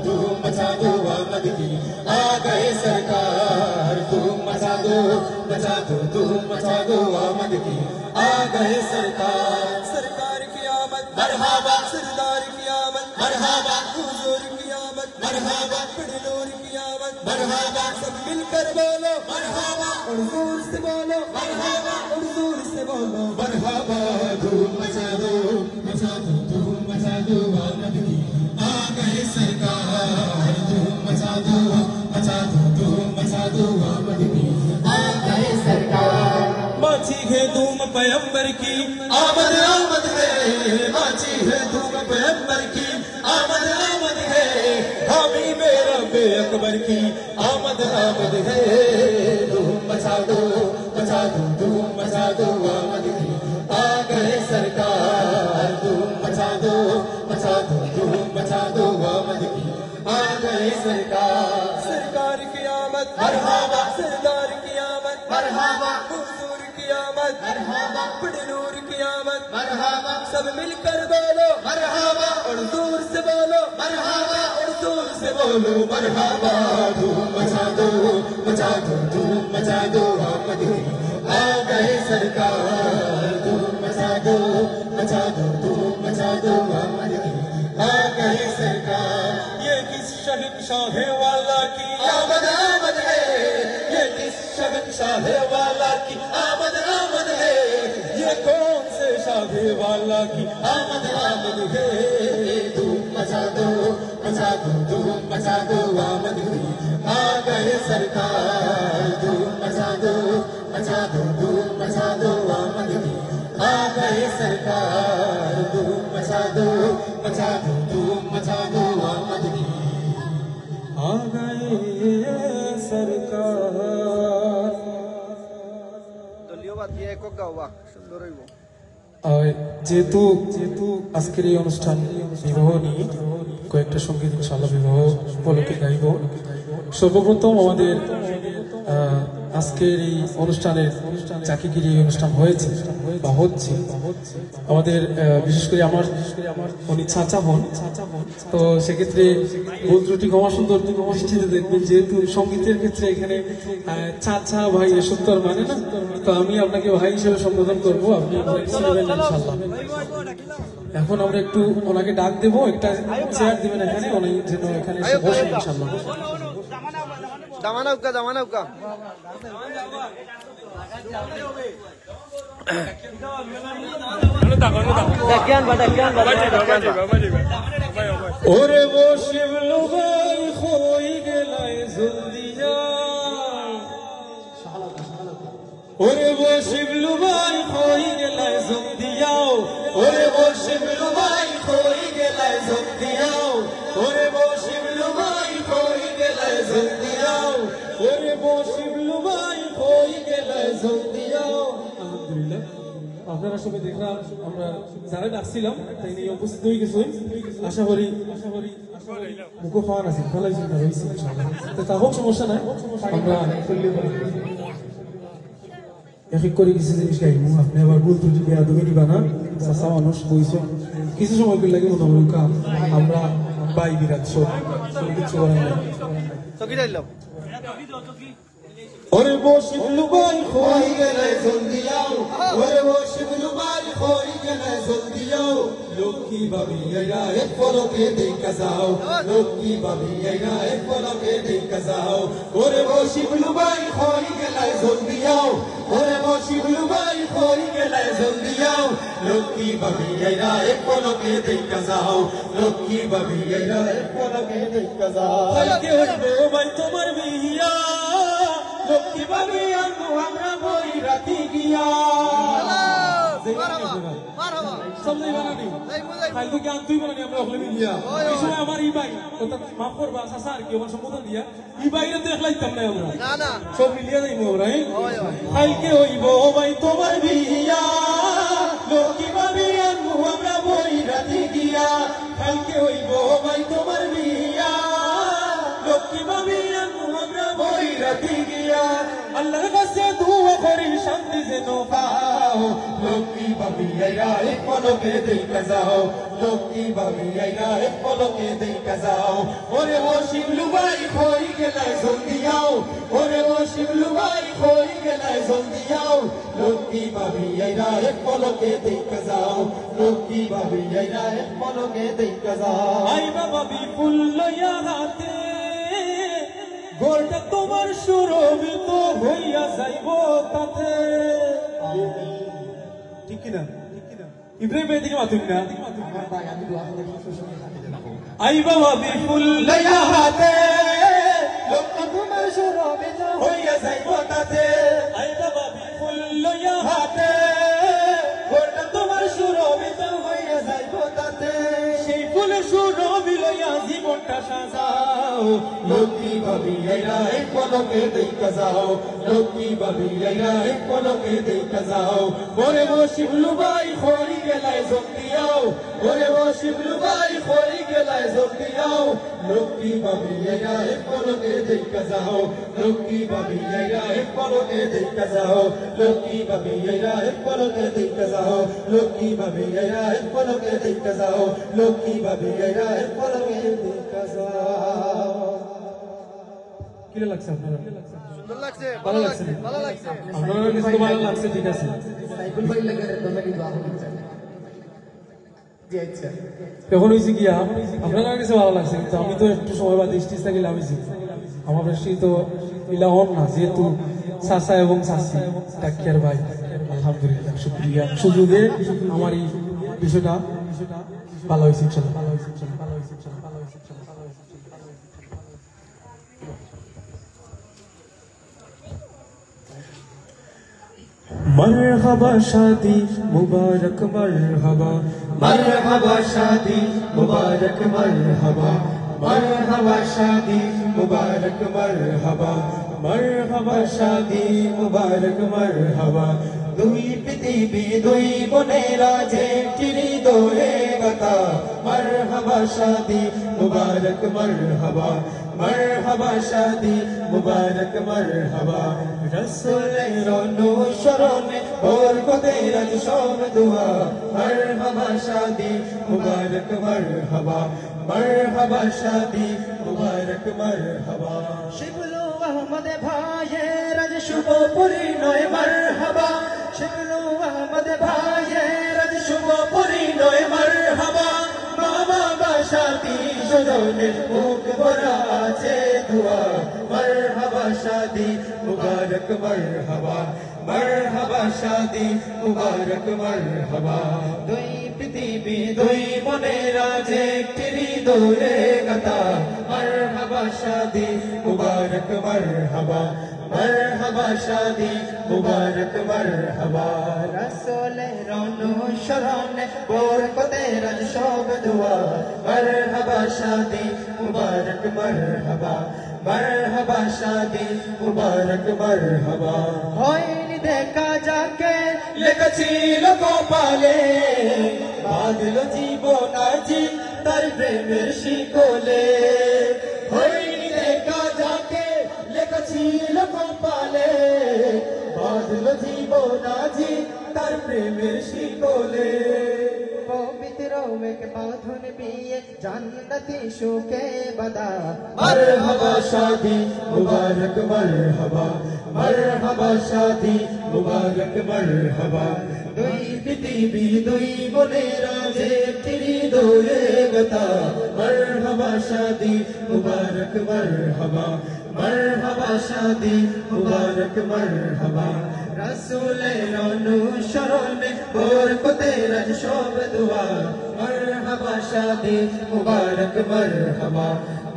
دھوم مچا دو آمد کی آ گئے سرکار دھوم مچا دو دھوم مچا دو آمد کی آ گئے سرکار سرکار کی آمد مرحبا سردار کی آمد مرحبا حضور کی آمد مرحبا بڑے نور کی آمد مرحبا سب مل کر بولو مرحبا اور زور سے بولو مرحبا اور زور سے بولو مرحبا دھوم مچا دو دھوم مچا دو آمد کی آ گئے سرکار دھوم مچا دو دھوم مچا دو آمد کی آ گئے سرکار ماچی ہے دھوم پیغمبر کی آمد آمد ہے ماچی ہے دھوم پیغمبر کی آمد آمد ہے حامی میرا بے اکبر کی آمد آمد ہے دھوم مچا دو دھوم مچا دو آمد کی آ گئے سرکار دھوم مچا دو دھوم مچا دو آمد کی آ گئے سرکار سرکار کی آمد مرحبا سردار کی آمد مرحبا حضور کی آمد مرحبا بڑے نور کی آمد مرحبا سب مل کر بولو مرحبا اور زور سے بولو مرحبا اور زور سے بولو مرحبا دھوم مچا دو دھوم مچا دو آمد کی آ گئے سرکار دھوم مچا دو دھوم مچا دو آمد کی آ گئے سرکار یہ کس شہنشاہ والا کی آمد آمد ہے یہ کس شہنشاہ والا کی آمد آمد ہے یہ کون سے شاہ والا کی آمد آمد ہے دھوم مچا دو دھوم مچا دو آمد کی آ گئے سرکار دھوم مچا دو دھوم مچا دو آمد کی آ گئے سرکار دھوم مچا دو دھوم مچا دو آمد کی آ گئے سرکار ধন্যবাদ দিয়ে একক গাওয়া সুন্দর হইব যেহেতু আজকের এই অনুষ্ঠান বিবাহ নিয়ে কয়েকটা সঙ্গীত ইনশাআল্লাহ বিবাহ উপলক্ষে গাইব সর্বপ্রথম আমাদের আজকের এই অনুষ্ঠানের চাকিগিরি অনুষ্ঠান হয়েছে বা হচ্ছে আমাদের বিশেষ করে আমার উনি চাচা হন তো সেক্ষেত্রে ভুল ত্রুটি ক্ষমা সুন্দর দৃষ্টিতে দেখবেন যেহেতু সঙ্গীতের ক্ষেত্রে এখানে চাচা ভাই এসব তো আর মানে না তো আমি আপনাকে ভাই হিসেবে সম্বোধন করবো আপনি ইনশাআল্লাহ এখন আমরা একটু ওনাকে ডাক দেবো একটা চেয়ার দিবেন এখানে উনি যেন এখানে বসেন ইনশাআল্লাহ দামানৌকা ওরে ও শিবলু ভাই হই গেলাই জলদিয়া ওরে ও শিবলু ভাই হই গেলাই জলদিয়া ওরে ও শিবলু ভাই হই গেলাই জলদিয়াও ওরে বশিবলু ভাই কই গেলে জলদিয়াও ওরে বশিবলু ভাই কই গেলে জলদিয়াও। আলহামদুলিল্লাহ আপনারা সবাই দেখলাম আমরা যারা ডাকছিলাম তাই নিয়ে উপস্থিত হয়ে গেছেন। আশা করি মুখ পাওয়ান আছে ভালো হয়েছে তা হোক সমস্যা নাই। আমরা এক করে কিছু জিনিস গাইবো আপনি আবার ভুল ত্রুটি বেয়াদবি নিবা না। চাষা মানুষ বইছে কিছু সময় লাগে মোটামুটি আমরা বাই বিরাট সব কিছু করার নাই। ওরে বশিবলু ভাই কই গেলে জলদিয়াও ওরে বশিবলু ভাই কই গেলে জলদিয়াও। লক্ষ্মী ভাবি আইরা এক পলকে দেখা যাও লক্ষ্মী ভাবি আইরা এক পলকে দেখা যাও। ওরে বশিবলু ভাই কই গেলে জলদিয়াও ওরে বশিবলু ভাই কই গেলে জলদিয়াও। লক্ষ্মী ভাবি আইরা এক পলকে দেখা যাও লক্ষ্মী ভাবি আইরা এক পলকে দেখা যাও। কালকে হইব ভাই তোমার বিয়া লক্ষ্মী ভাবি আনবো আমরা বই রাতি গিয়া। সামনে বানানি কালকে গান তুই বানানি আমরা ওখানে মিলিয়া এই সময় আমার ই ভাই অর্থাৎ মাফ করবা চাচা আর কি আমার সম্বোধন দিয়া ই বাইরে তো একলাইতাম না আমরা সব মিলিয়া যাইবো আমরা। কালকে হইব ভাই তোমার বিয়া লক্ষ্মী ভাবি আনবো আমরা বই রাতি গিয়া। কালকে হইব ভাই তোমার বিয়া লক্ষ্মী ভাবি আনবো আমরা বই রাতি গিয়া। আল্লাহর কাছে দোয়া করি শান্তি যেন পাও লক্ষ্মী ভাবি আইরা এক পলকে দেখা যাও লক্ষ্মী ভাবি আইরা এক পলকে দেখা যাও। ওরে বশিবলু ভাই কই গেলে জলদিয়াও ওরে বশিবলু ভাই কই গেলে জলদিয়াও। লক্ষ্মী ভাবি আইরা এক পলকে দেখা যাও লক্ষ্মী ভাবি আইরা এক পলকে দেখা যাও। আইবা ভাবি ফুল লইয়া হাতে গোলটা তোমার সুরভিত হইয়া যাইব তাতে। ঠিক কিনা ইব্রাহিম ভাই দিকে মাতুন না আইবা ভাবি ফুল লইয়া হাতে লোকটা তোমার সুরভিত হইয়া যাইব তাতে। আইবা ভাবি ফুল লইয়া হাতে গোলটা তোমার সুরভিত হইয়া যাইব তাতে। সেই ফুল সুরভি লইয়া জীবনটা সাজাও লক্ষ্মী ভাবি আইরা এক পলকে দেখা যাও লক্ষ্মী ভাবি আইরা এক পলকে দেখা যাও। ওরে বশিবলু ভাই কই গেলে জলদিয়াও ওরে বশিবলু ভাই কই গেলে জলদিয়াও। লক্ষ্মী ভাবি আইরা এক পলকে দেখা যাও লক্ষ্মী ভাবি আইরা এক পলকে দেখা যাও লক্ষ্মী ভাবি আইরা এক পলকে দেখা যাও লক্ষ্মী ভাবি আইরা এক পলকে দেখা যাও লক্ষ্মী ভাবি আইরা এক পলকে দেখা যাও। কিরা লাগছে আপনারা ভালো লাগছে আপনারা কিছু তো ভালো লাগছে ঠিক আছে। এখন হয়েছে গিয়া আপনার কাছে ভালো লাগছে কিন্তু আমি তো একটু সময় বাদে স্টেজ থেকে লাভেছি আমার বেশি তো ইলা হন না যেহেতু চাচা এবং চাচি ডাক্তার ভাই আলহামদুলিল্লাহ শুক্রিয়া সুযোগে আমার এই বিষয়টা ভালো হয়েছে ইনশাল্লাহ ভালো হয়েছে ভালো হয়েছে ভালো হয়েছে ভালো হয়েছে। मरहबा शादी मुबारक मरहबा मरहबा शादी मुबारक मरहबा मरहबा शादी मुबारक मरहबा मरहबा शादी मुबारक मरहबा। दुई पृथिवी दुई बनेरा जेठिरी दोहे गता मरहबा शादी मुबारक मरहबा मरहबा शादी मुबारक मरहबा। रसूलेर अनुसरणे बरकतेर सब दुआ मरहबा शादी मुबारक मरहबा मरहबा शादी मुबारक मरहबा। शिबलू अहमद भाइয়ের আজ শুভ পরিণয় মরহবা শিবলু আহমদ ভাইয়ের আজ শুভ পরিণয় মরহবা। মামা বাসাতি সজনের মুখ ভরা আছে দুয়া মরহবা শাদি মুবারক মরহবা মরহবা শাদি মুবারক মরহবা। দুই পৃথিবী দুই মনের আজ একটি হৃদয়ে গাথা মরহবা শাদি মুবারক মরহবা मरहबा शादी मुबारक मरहबा रसूलेर अनुसरणे बरकते राज सब दुआ मरहबा शादी मुबारक मरहबा मरहबा शादी मुबारक मरहबा হয়নি দেখা যাকে লেখছিল কপালে বাঁধল জীবন আজি তার প্রেমের শিকলে হয়নি দেখা যাকে লেখছিল কপালে বাঁধল জীবন আজি তার প্রেমের শিকলে পবিত্র এক বাঁধন বিয়ে জান্নাতি সুখে বাঁধা মরহবা শাদি মুবারক মরহবা মরহবা শাদি মুবারক মরহবা দুই পৃথিবী দুই বনের যে হৃদয়ে গতা মরহবা শাদি মুবারক মরহবা মরহবা শাদি মুবারক মরহবা রসুলের অনুসরণে বরকতে রাজ সব দুয়া মরহবা শাদি মুবারক মরহবা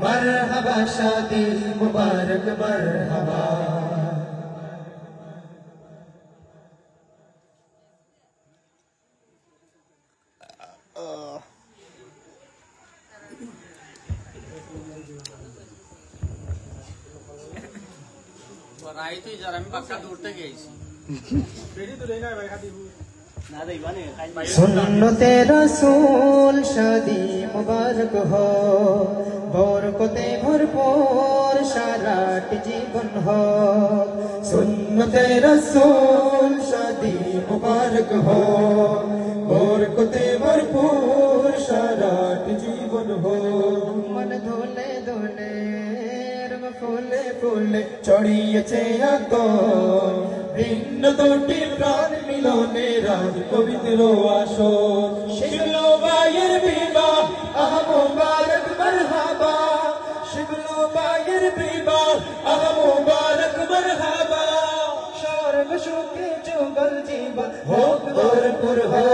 মরহবা শাদি মুবারক মরহবা सुन्नते रसूल शादी मुबारक हो बरकते भरपूर साराट जीवन हो सुन्नते रसूल शादी मुबारक हो बरकते भरपूर साराट जीवन हो मन धोले धोले रंग फूले फूले चढ़िয়েছে আতো ভিন্ন দুটি প্রাণ মিলনে রাজ পবিত্র আসো শিবলো ভাইয়ের বিবাহ আহ মুবারক মারহাবা শিবলো ভাইয়ের বিবাহ আহ মুবারক মারহাবা স্বর্গ সুখে যুগল জীবন হোক ভরপুর হো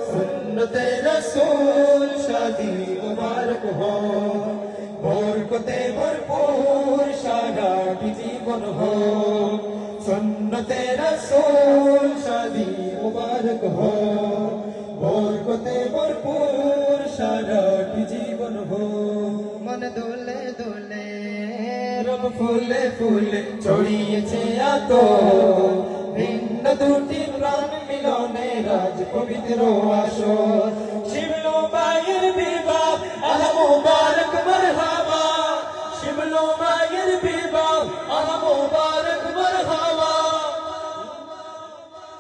সুন্নতে রাসূল শাদি মুবারক হো বরকতে ভরপুর সারাটি জীবন হো सुन्नते रसूल शादी मुबारक हो बरकते भरपूर साराटी जीवन हो मन दोले दोले रब फूले फूले ছড়িয়েছে আতো ভিন্ন দুটি প্রাণ মিলনে রাজ পবিত্র আসো শিবলো ভাইয়ের বিবাহ আহ মুবারক মারহাবা শিবলো ভাইয়ের বিবাহ আহ মুবারক মারহাবা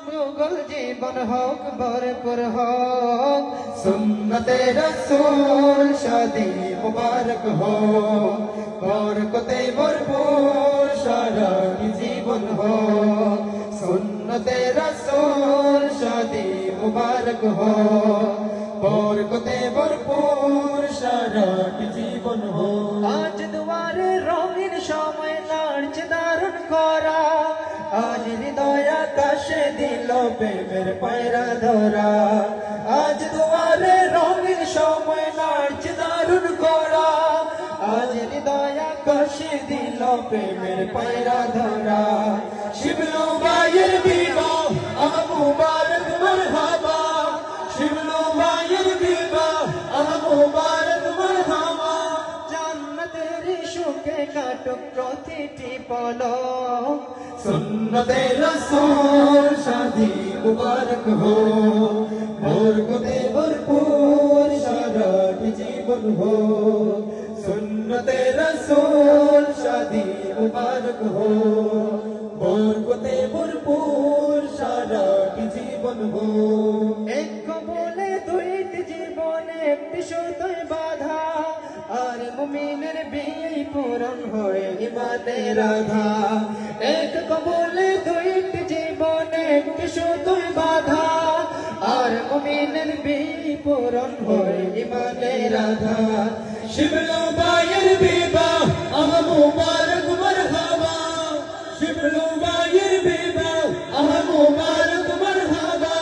মুগল জীবন হোক ভরপুর হোক সুন্নতে রসূল শাদি মুবারক हो বরকতে ভরপুর সারাটি জীবন हो সুন্নতে রসূল শাদি মুবারক हो বরকতে ভরপুর সারাটি জীবন हो আজ দুয়ারে রঙিন সময় নাচে দারুণ করা আজ হৃদয় আকাশে দিল প্রেমের পায়রা ধরা আজ দুয়ারে রঙিন সময় নাচে দারুণ করা আজ হৃদয় আকাশে দিল প্রেমের পায়রা ধরা শিবলো ভাইয়ের বিবাহ আহ মুবারক মারহাবা শিবলো ভাইয়ের বিবাহ আহ মুবারক মারহাবা জান্নাতের সুখে কাটুক প্রতিটি পলক सुन्नते रसूल शादी मुबारक हो बरकते भरपूर साराटी जीवन हो सुन्नते रसूल शादी मुबारक हो बरकते भरपूर साराटी जीवन हो एक कबूले दुईटी जीवन एकटी শুধুই বাধা আর মুমিনের বিয়ে পূরণ হয় ইমানের রাধা এক কবুলে দুইটি জীবন একটি শুধুই বাধা আর মুমিনের বিয়ে পূরণ হয় ইমানের রাধা শিবলো ভাইয়ের বিবাহ আহ মুবারক মারহাবা শিবলো ভাইয়ের বিবাহ আহ মুবারক মারহাবা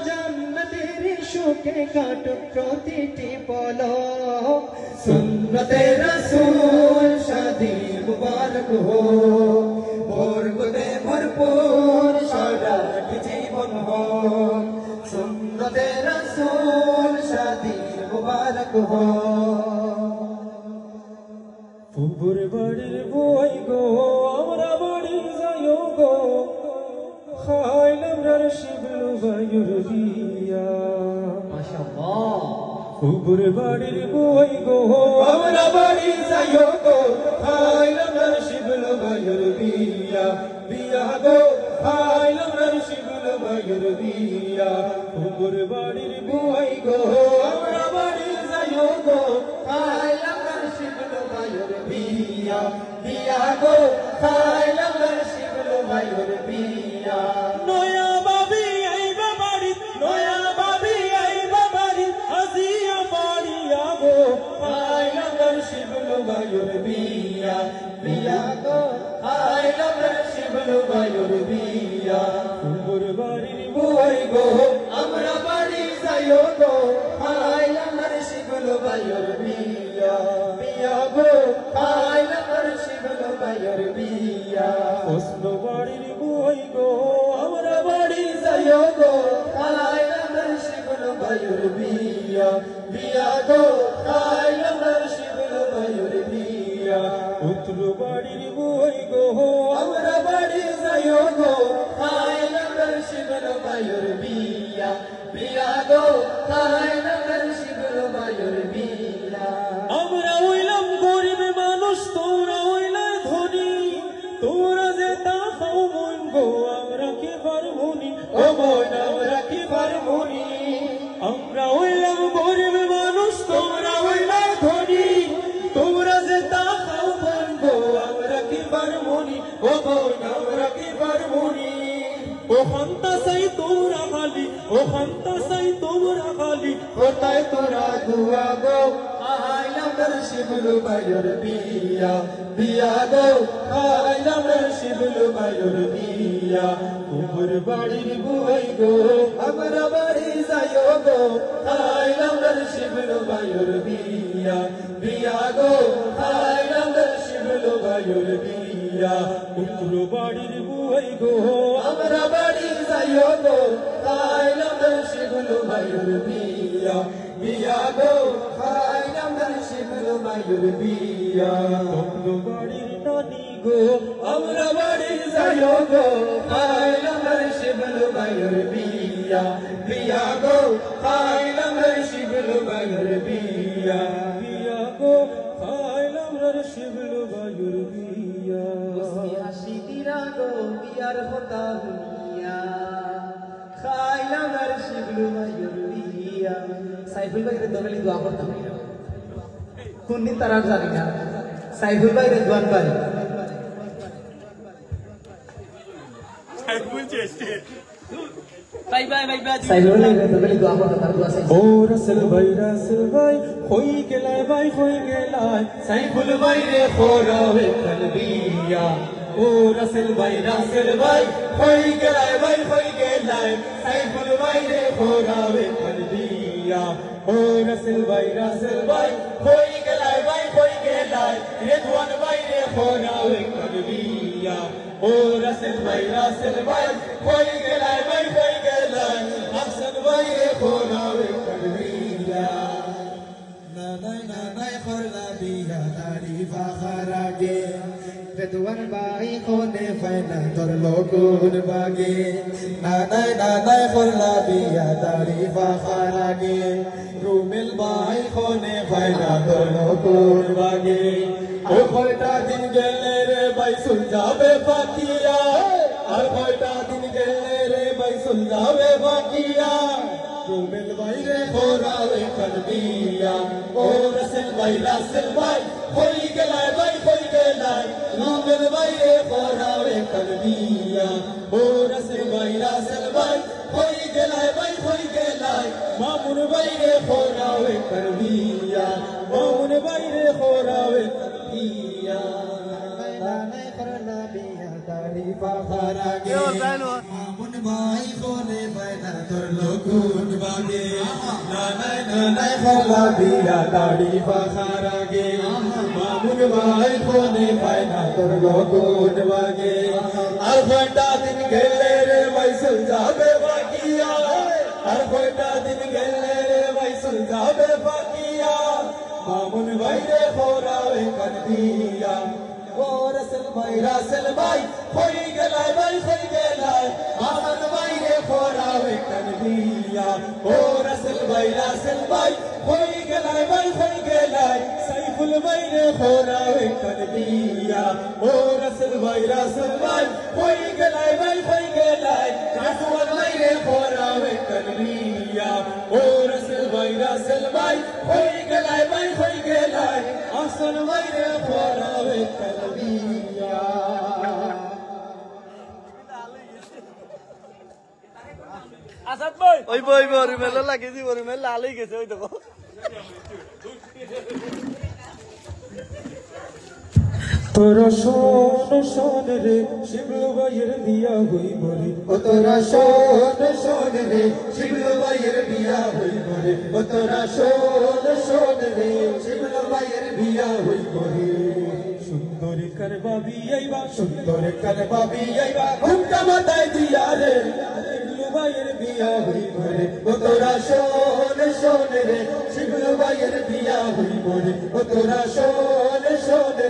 জান্নাতের সুখে কাটুক প্রতিটি পলক सुन्नते रसूल शादी मुबारक हो বরকতে ভরপুর সারাট জীবন হোক সুন্নতে রাসূল শাদী মুবারক হোক ফুবুর বাড়ির বই গো আমরা বাড়ি যাইও গো খাইলাম রার শিবলু বায়ুর বিয়া মাশাআল্লাহ ফুবুর বাড়ির বই গো আমরা বাড়ি যাইও গো খাইলাম রার শিবলু বায়ুর বিয়া বিয়া গো খাইলাম রার শিবলু বায়ুর বিয়া ফুবুর বাড়ির বই গো আমরা বাড়ি যাইও গো খাইলাম রার শিবলু বায়ুর বিয়া বিয়া গো খাইলাম রার শিবলু বায়ুর বিয়া নয়া বাবি আইবা বাড়ি নয়া বাবি আইবা বাড়ি আজিয়া বাড়ি আগো খাইলাম রার শিবলু বায়ুর বিয়া বিয়া গো খাইলাম রার শিবলু বায়ুর বিয়া ফুবুর বাড়ির বই গো আমরা বাড়ি যাইও গো খাইলাম রার শিবলু বায়ুর বিয়া বিয়া গো খাইলাম রার শিবলু বায়ুর বিয়া প্রশ্ন বাড়ির বই গো আমরা বাড়ি যাইও গো খাইলাম রার শিবলু বায়ুর বিয়া বিয়া গো খাইলাম রার শিবলু বায়ুর বিয়া উত্তর বাড়ির বই গো আমরা বাড়ি যাইও গো খাইলাম রার শিবলু বায়ুর বিয়া বিয়া গো খাইলাম রার শিবলু বায়ুর বিয়া আমরা হইলাম গরিব মানুষ তোরা হইলে ধনী তোরা যে তা খাও মন গো আমরা কি পারবনি ও মন আমরা কি পারবনি আমরা হইলাম গরিব মানুষ তোরা হইলে ধনী তোরা যে তা খাও মন গো আমরা কি পারবনি ও মন আমরা কি পারবনি ও খান্তা সাই তোরা খালি ও খান্তা সাই তোরা খালি কোথায় তোরা দুয়া গো খাইলাম রার শিবলু বায়ুর বিয়া বিয়া গো খাইলাম রার শিবলু বায়ুর বিয়া উপর বাড়ির বই গো আমরা বাড়ি যাইও গো খাইলাম রার শিবলু বায়ুর বিয়া বিয়া গো খাইলাম রার শিবলু বায়ুর বিয়া উপর বাড়ির বই গো আমরা বাড়ি যাইও গো খাইলাম রার শিবলু বায়ুর বিয়া বিয়া গো খাইলাম রার শিবলু বায়ুর বিয়া তপ্ন বাড়ির নানি গো আমরা বাড়ি যাইও গো খাইলাম রার শিবলু বায়ুর বিয়া বিয়া গো খাইলাম রার শিবলু বায়ুর বিয়া বিয়া গো খাইলাম রার শিবলু বায়ুর বিয়া হাসি দিরা গো বিয়ার হতা দুনিয়া খাইলাম রার শিবলু বায়ুর বিয়া সাইফুল ভাইয়ের দোকানে দোয়া করতাম কোন দিন তারা জানি না সাইফুল ভাইয়ের দোয়ান বাড়ি সাইফুল ভাইয়ের দোকানে দোয়া করতাম তার দোয়া ও রাসেল ভাই হই গেলাই ভাই হই গেলাই সাইফুল ভাইরে খোরাবে কলবিয়া ও রাসেল ভাই হই গেলাই সাইফুল ভাইরে খোরাবে কলবিয়া ও রাসেল ভাই হই গেলাই রেদওয়ান ভাইরে খোরাবে কলবিয়া ও রাসেল ভাই হই গেলাই হাসান ভাইরে খোরাবে কলবিয়া নানাই খরলা বিয়া তারিফা খারাগে রেদওয়ান ভাই কোনে ফাইনা তোর লোকুন বাগে নানাই খরলা বিয়া তারিফা খারাগে রুমেল ভাই কোনে ফাইনা তোর লোকুন বাগে ও কয়টা দিন গেলে রে ভাই সুলঝাবে বাকিয়া আর কয়টা দিন গেলে রে ভাই সুলঝাবে বাকিয়া রুমেল ভাই রে খোরাবে কলবিয়া ও রাসেল ভাই হই গেলাই রুমেল ভাই রে খোরাবে কলবিয়া ও রাসেল ভাই হই গেলাই মামুন ভাই রে খোরাবে কলবিয়া মামুন ভাই রে খোরাবে কলবিয়া নানাই খরলা বিয়া তারিফা খারাগে মামুন ভাই কোনে ফায়দা তোর লোকুন মাগে নানায় নানায় খেলা বিয়া দাড়ি পাখার আগে মামুন ভাই ফোনে পায় না তোর লগন বাগে আর কয়টা দিন গেলে রে বাইসুল যাবে বাকিয়া আর কয়টা দিন গেলে রে বাইসুল যাবে বাকিয়া মামুন ভাই রে খোরাবে কানবিয়া ও রাসেল ভাই হই গেলাই ভাই হই গেলাই আমার ভাই রে খোরাবে কানবিয়া ও রাসেল ভাই হই গেলাই ভাই হই গেলাই সাইফুল ভাই রে খোরাবে কানবিয়া ও রাসেল ভাই হই গেলাই ভাই হই গেলাই কাসওয়াল ভাই রে খোরাবে কানবিয়া ও রাসেল ভাই হই গেলাই ভাই হই গেলাই আসল ভাই রে খোরাবে কানবিয়া আসাদ ভাই ওই বই বরি মেলা লাগিয়েছি বরি মেলা লাল হয়ে গেছে ওই দেখো তোরা শোন রে শিবলু ভাইয়ের বিয়া হইব রে ও তোরা শোন রে শিবলু ভাইয়ের বিয়া হইব রে ও তোরা শোন রে শিবলু ভাইয়ের বিয়া হইব রে সুন্দর করবাবি আইবা ঘুমটা মাথায় দিয়া রে শিবলু ভাইয়ের বিয়া হইব রে ও তোরা শোন রে শিবলু ভাইয়ের বিয়া হইব রে ও তোরা শোন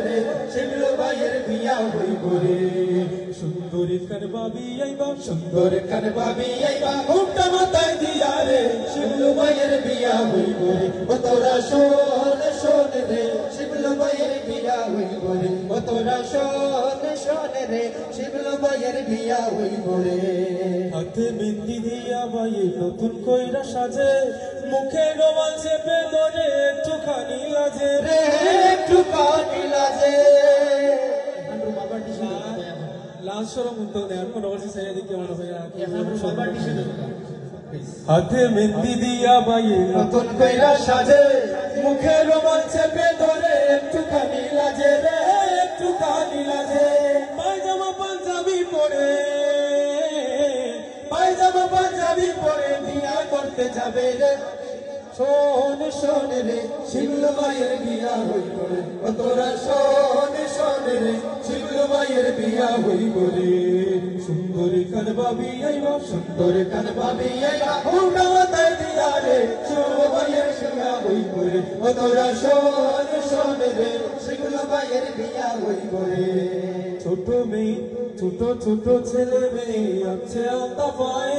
রে শিবলু ভাইয়ের বিয়া হইব রে সুন্দর করবাবি আইবা ঘুমটা মাথায় দিয়া রে শিবলু ভাইয়ের বিয়া হইব রে ও তোরা শোন রে শিবলু ভাইয়ের বিয়া হইব রে ও তোরা শোন রে শিবলু ভাইয়ের বিয়া হইব রে হাতে মেহেন্দি দিয়া ভাই নতুন কইরা সাজে মুখে রুমাল চেপে ধরে একটুখানি লাজে রে একটুখানি লাজে লাজ শরম তো এখন অবশ্যই ছেড়ে দিকে মনে হয় হাতে মেহেন্দি দিয়া ভাই নতুন কইরা সাজে মুখে রুমাল চেপে ধরে একটুখানি লাজে রে একটুখানি লাজে পায়জামা পাঞ্জাবি পরে বিয়া করতে যাবে রে শোন রে শিবলু ভাইয়ের বিয়া হইব রে ও তোরা শোন রে শিবলু ভাইয়ের বিয়া হইব রে সুন্দর কানবাবি আইবা ঘুমটা মাথায় দিয়া রে শিবলু ভাইয়ের বিয়া হইব রে ও তোরা শোন রে শিবলু ভাইয়ের বিয়া হইব রে ছোট মেয়ে ছোট ছেলে মেয়ে আছে আতা পায়ে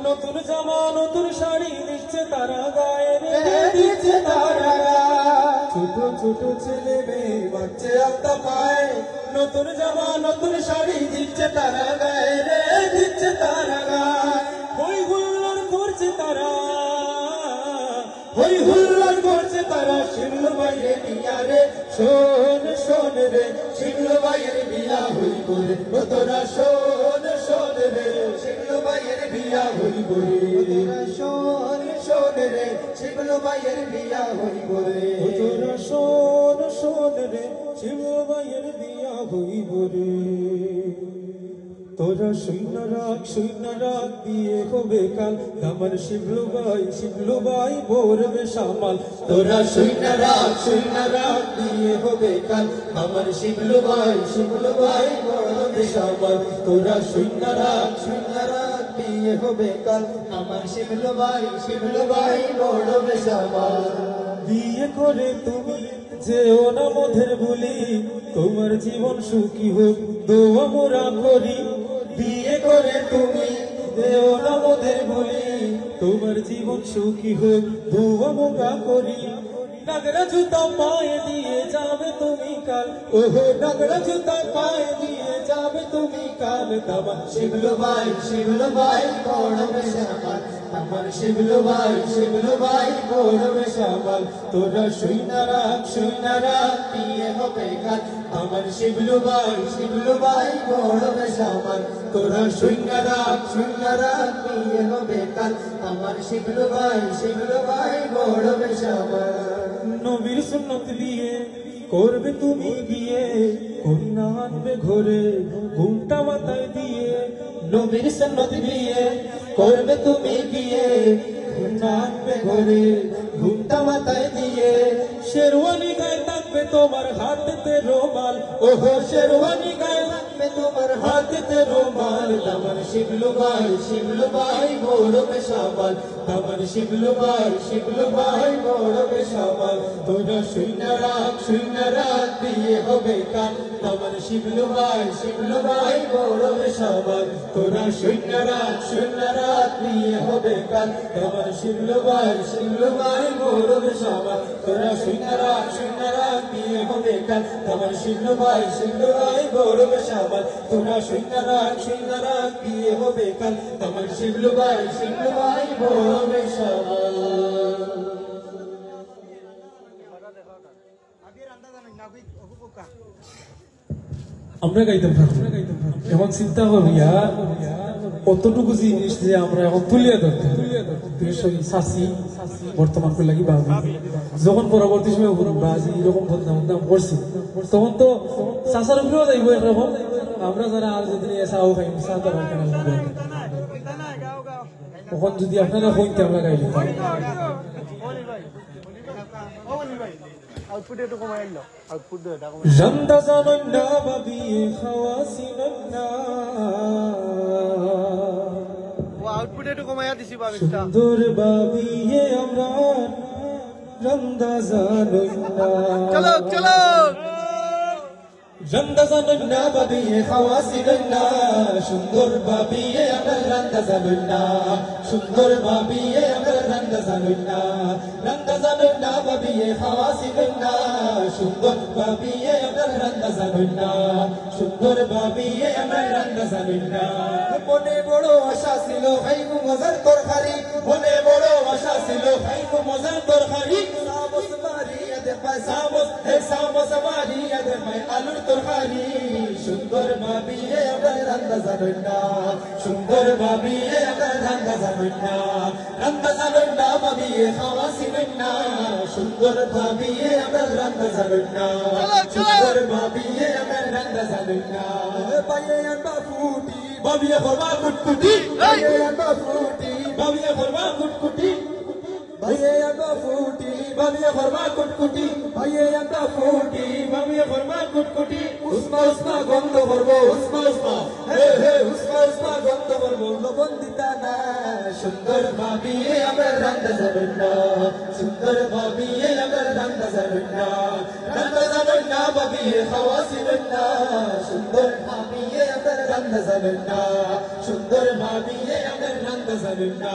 নতুন জামা নতুন শাড়ি দিচ্ছে তারা গায়ে রে দিচ্ছে তারা ছোট ছেলে মেয়ে বাচ্চা আতা পায়ে নতুন জামা নতুন শাড়ি দিচ্ছে তারা গায়ে রে দিচ্ছে তারা গায়ে হই হুল্লোড় করছে তারা শিবলু ভাইয়ের বিয়া রে শোন রে শিবলু ভাইয়ের বিয়া হইব রে ও তোরা শোন রে শিবলু ভাইয়ের বিয়া হইব রে ও তোরা শোন রে শিবলু ভাইয়ের বিয়া হইব রে ও তোরা শোন রে শিবলু ভাইয়ের বিয়া হইব রে তোরা শূন্য রাখ বিয়ে হবে কাল আমার শিবলু ভাই ভোরবে সামাল তোরা শূন্য রাখ বিয়ে হবে কাল আমার শিবলু ভাই ভোরবে সামাল তোরা শূন্য রাখ বিয়ে হবে কাল আমার শিবলু ভাই ভোরবে সামাল বিয়ে করে তুমি যেও না মধের বলি তোমার জীবন সুখী হোক দোয়া মোরা করি বিয়ে করে তুমি যেও না মধের বলি তোমার জীবন সুখী হোক দোয়া মোরা করি নাগরা জুতা পায়ে দিয়ে যাবে তুমি কাল ওহো নাগরা জুতা পায়ে দিয়ে যাবে তুমি কাল তোমার শিবলু ভাই পড়বে সামাল আমার শিবলু ভাই পড়বে সামাল তোরা শূন্য রাখ বিয়ে হবে কাল আমার শিবলু ভাই পড়বে সামাল তোরা শূন্য রাখ বিয়ে হবে কাল আমার শিবলু ভাই পড়বে সামাল নবীর সুন্নত দিয়ে করবে তুমি বিয়ে কন্যা আনবে ঘরে ঘুমটা মাথায় দিয়ে নবীর সুন্নত দিয়ে করবে তুমি বিয়ে থাকবে ঘরে ঘুমটা মাথায় দিয়ে শেরওয়ানি গায়ে থাকবে তোমার হাতেতে রোমাল ওহো শেরওয়ানি গায়ে থাকবে তোমার হাতেতে রোমাল দামান শিবলু ভাই বড় বেশামাল দামান শিবলু ভাই বড় বেশামাল তোরা শুইনা রাখ দিয়ে হবে কাল দামান শিবলু ভাই বড় বেশামাল তোরা শুইনা রাখ দিয়ে হবে কাল দামান শিবলু ভাই বড় বেশামাল তোরা শুইনা রাখ দিয়ে হবে কাল দামান শিবলু ভাই বড় বেশামাল তোরা শুইনা রাখ দিয়ে হবে কাল দামান শিবলু ভাই বড় বেশামাল আমরা গাইতাম থাকবো এখন চিন্তা করিয়া কতটুকু জিনিস যে আমরা এখন তুলিয়া ধরতাম চাষি বর্তমান করে লাগি ভাবি যখন পরবর্তী সময় বাজি এরকম বদনাম করছি তখন তো চাষার উপরেও যাইব এরকম আমরা যারা আর যদি চাও খাইম চা তো তখন যদি আপনারা হইতে আমরা গাইলে জানতা জানেন না ভাবিয়ে খাওয়াছিলেন না সুন্দর ভাবিয়ে আমরা জানতা জানেন না জানতা জানেন না ভাবিয়ে খাওয়াছিলেন না সুন্দর ভাবিয়ে আমরা জানতা জানেন না সুন্দর ভাবিয়ে আমরা জানতা জানেন না জানতা জানেন না ভাবিয়ে খাওয়াছিলেন না সুন্দর ভাবিয়ে আমরা জানতা জানেন না সুন্দর ভাবিয়ে আমরা জানতা জানেন না মনে বড় আশা ছিল খাইব মজার তরকারি মনে বড় আশা ছিল খাইব মজার তরকারি সামস মারিয়া দে পায় সামস মারিয়া দে পায় আলুর তরকারি সুন্দর ভাবিয়ে আমরা জানতা জানেন না সুন্দর ভাবিয়ে আমরা জানতা জানেন না জানতা জানেন না ভাবিয়ে খাওয়াছিলেন না সুন্দর ভাবিয়ে আমরা জানতা জানেন না সুন্দর ভাবিয়ে আমরা জানতা জানেন না পায়ে আনবা ফুটি ভাবিয়ে করবা কুটকুটি পায়ে আনবা ফুটি ভাবিয়ে করবা কুটকুটি ভাইয়ে আনবা ফুটি ভাবিয়ে করবা কুটকুটি ভাইয়ে আনবা ফুটি ভাবিয়ে করবা কুটকুটি উসমা গন্ধ করবো উসমা হে উসমা গন্ধ করবো লবণ দিতা না সুন্দর ভাবিয়ে আমরা রান্না যাবেন না সুন্দর ভাবিয়ে আমরা রান্না যাবেন না রান্না যাবেন না ভাবিয়ে খাওয়াছিলেন না সুন্দর ভাবিয়ে আমরা রান্না যাবেন না সুন্দর ভাবিয়ে আমরা রান্না যাবেন না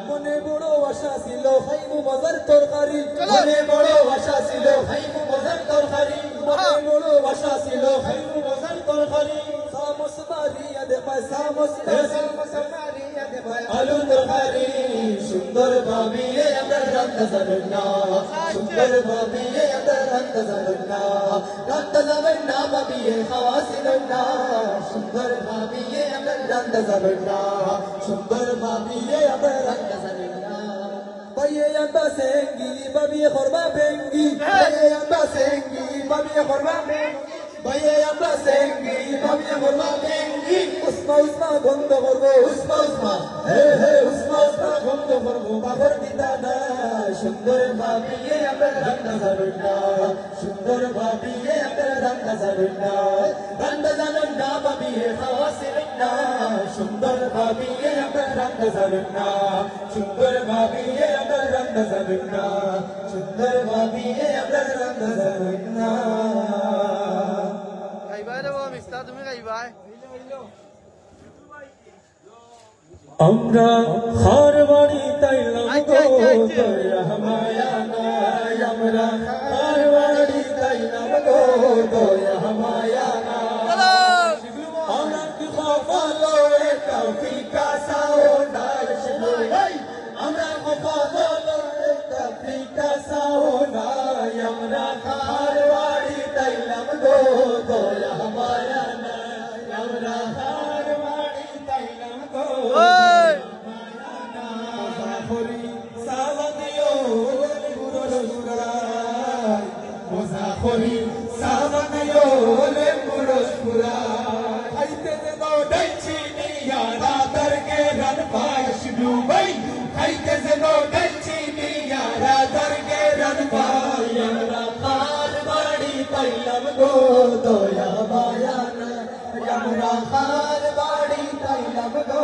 মনে বড় আশা ছিল খাইবো মজার তরকারি মনে বড় আশা ছিল খাইবো মজার তরকারি মনে বড় আশা ছিল খাইবো মজার তরকারি সামস মারিয়া দে পায় সামস মারিয়া দে পায় আলু তরকারি সুন্দর ভাবিয়ে আমরা রান্না জানেন না সুন্দর ভাবিয়ে আমরা রান্না জানেন না রান্না জানেন না ভাবিয়ে খাওয়াছিলেন না সুন্দর ভাবিয়ে আমরা রান্না জানেন না সুন্দর ভাবিয়ে আমরা রান্না জানেন না ভাইয়ে আনবা সেঙ্গি ভাবিয়ে করবা বেঙ্গি ভাইয়ে আনবা সেঙ্গি ভাবিয়ে করবা বেঙ্গি ভাইয়ে আনবা সেঙ্গি ভাবিয়ে করবা বেঙ্গি উসমা গন্ধ করবো উসমা হে উসমা গন্ধ করবো বাবর দিতা না সুন্দর ভাবিয়ে আমরা রান্না জানেন না সুন্দর ভাবিয়ে আমরা রান্না জানেন না রান্না জানেন না ভাবিয়ে খাওয়াছিলেন না সুন্দর ভাবিয়ে আমরা রান্না জানেন না সুন্দর ভাবিয়ে আমরা রান্না জানেন না সুন্দর ভাবিয়ে আমরা রান্না জানেন না আমরা খার বাড়ি তাইলাম গো দয়া মায়া নাই আমরা খার বাড়ি তাইলাম গো দয়া মায়া নাই আমরা কি খফালো একটা ফিকা সাওনার শিলো আমরা খফালো একটা ফিকা সাওনার আমরা খার বাড়ি তাইলাম গো দয়া মায়া নাই আমরা খার বাড়ি তাইলাম গো Mozafori, Savanayo, Lemburospura, Haite the Daichini, Yada, Tarke, Ranpa, Shibu, Haite the গো গেছি নিয়ারা দরগে রনবাই আমরা খার বাড়ি পাইলাম গো দয়া মায়া না আমরা খার বাড়ি পাইলাম গো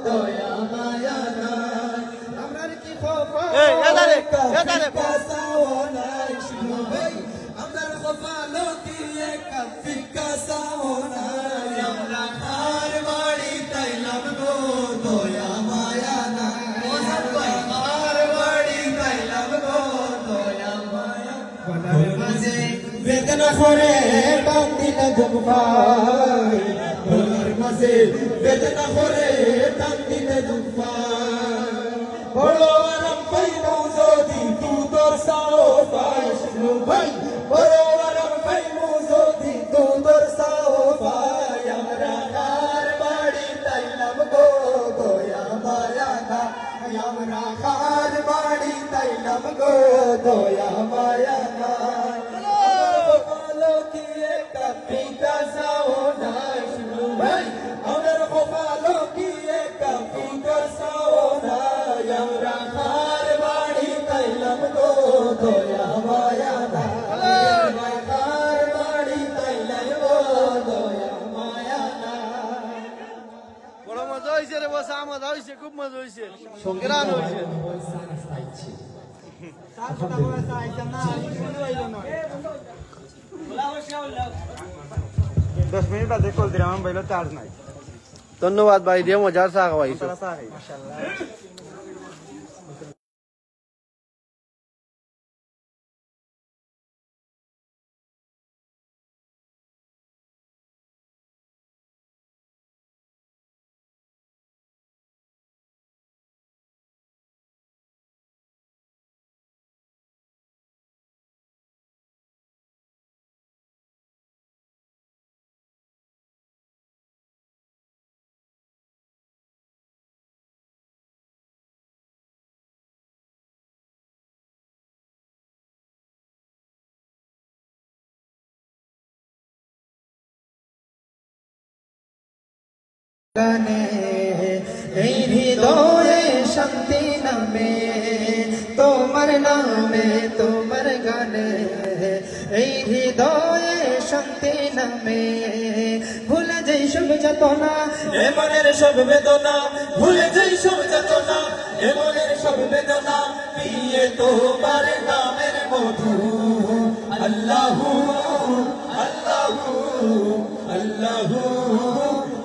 দয়া মায়া না আমরার কি খোফা কাসাওনা শুনো ভাই আমরার খোফা লোকিয়ে কাফি কাসাওনা আমরা খার বাড়ি পাইলাম গো দয়া মায়া না খার বাড়ি পাইলাম গো দয়া মায়া গলার মাঝে বেদনা করে টান দিলে জুফাই গলার মাঝে বেদনা করে টান দিলে জুফাই বড় আরাম পাইবো যদি তু তোর সাও পাই শুনো ভাই বড় আরাম পাইবো যদি তু তোর সাও পাই আমরা খার বাড়ি তাইলাম গো দয়া মায়া না আমরা খার বাড়ি তাইলাম গো দয়া মায়া না লোকিয়ে কাপি কাসাও না শুনো ভাই আমরা খোফা লোকিয়ে কাপি কাসাও না আমরা খার বাড়ি তাইলাম গো দয়া মায়া না খার বাড়ি তাইলাম গো দয়া মায়া না বড় মজা হয়েছে রে বসা মজা হয়েছে খুব মজা হয়েছে সংগ্রাম হয়েছে ধন্যবাদ ভাই দিয়ে মজার চা খাওয়াইছো এই হৃদয়ে শান্তি নামে তোমার নামে তোমার গানে এই হৃদয়ে শান্তি নামে ভুলে যাই সব যাতনা এ মনের সব বেদনা ভুলে যাই সব যাতনা এ মনের সব বেদনা পিয়ে তোমার নামের মধু আল্লাহু আল্লাহু আল্লাহু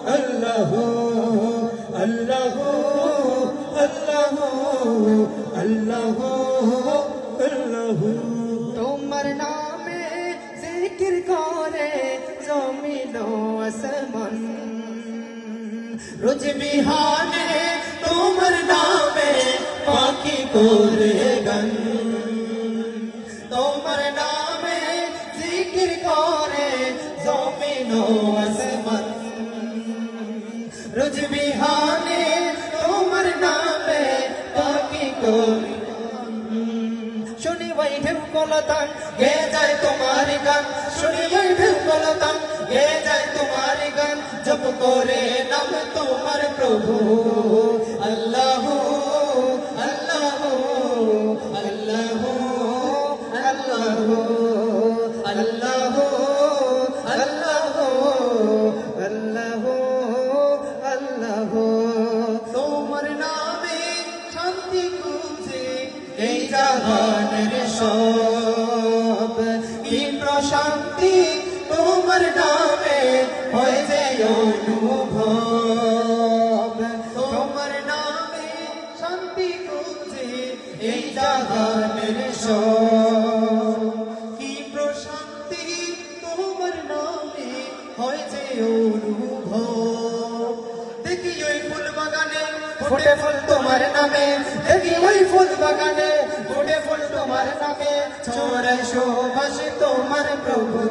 আল্লাহু আল্লাহু আল্লাহু আল্লাহু আল্লাহু তোমার নামে জিকির করে জমিন ও আসমান রোজ বিহানে তোমার নামে পাখি করে গান তোমার নামে জিকির করে জমিন ও আসমান রোজ বিহানে তোমার নামে পাখি করে শুনি ওই ঢেউ কলতান গে যায় তোমার গান শুনি ওই ঢেউ কলতান গে যায় তোমার গান জপ করে নাম তোমার প্রভু আল্লাহু আল্লাহু আল্লাহু আল্লাহু আল্লাহু আল্লাহু আল্লাহু আল্লাহু তোমার নামে শান্তি খুঁজে এই জাহানের সব কি প্রশান্তি তোমার নামে হয় যে অনুভব তোমার নামে শান্তি খুঁজে এই জাহানের সব কি প্রশান্তি তোমার নামে হয় যে অনুভব দেখি ওই ফুল বাগানে ফুটে ফুল তোমার নামে দেখি ওই ফুল বাগানে ফুটে ফুল তোমার নামে ছড়ায় শোভাস তোমার প্রভু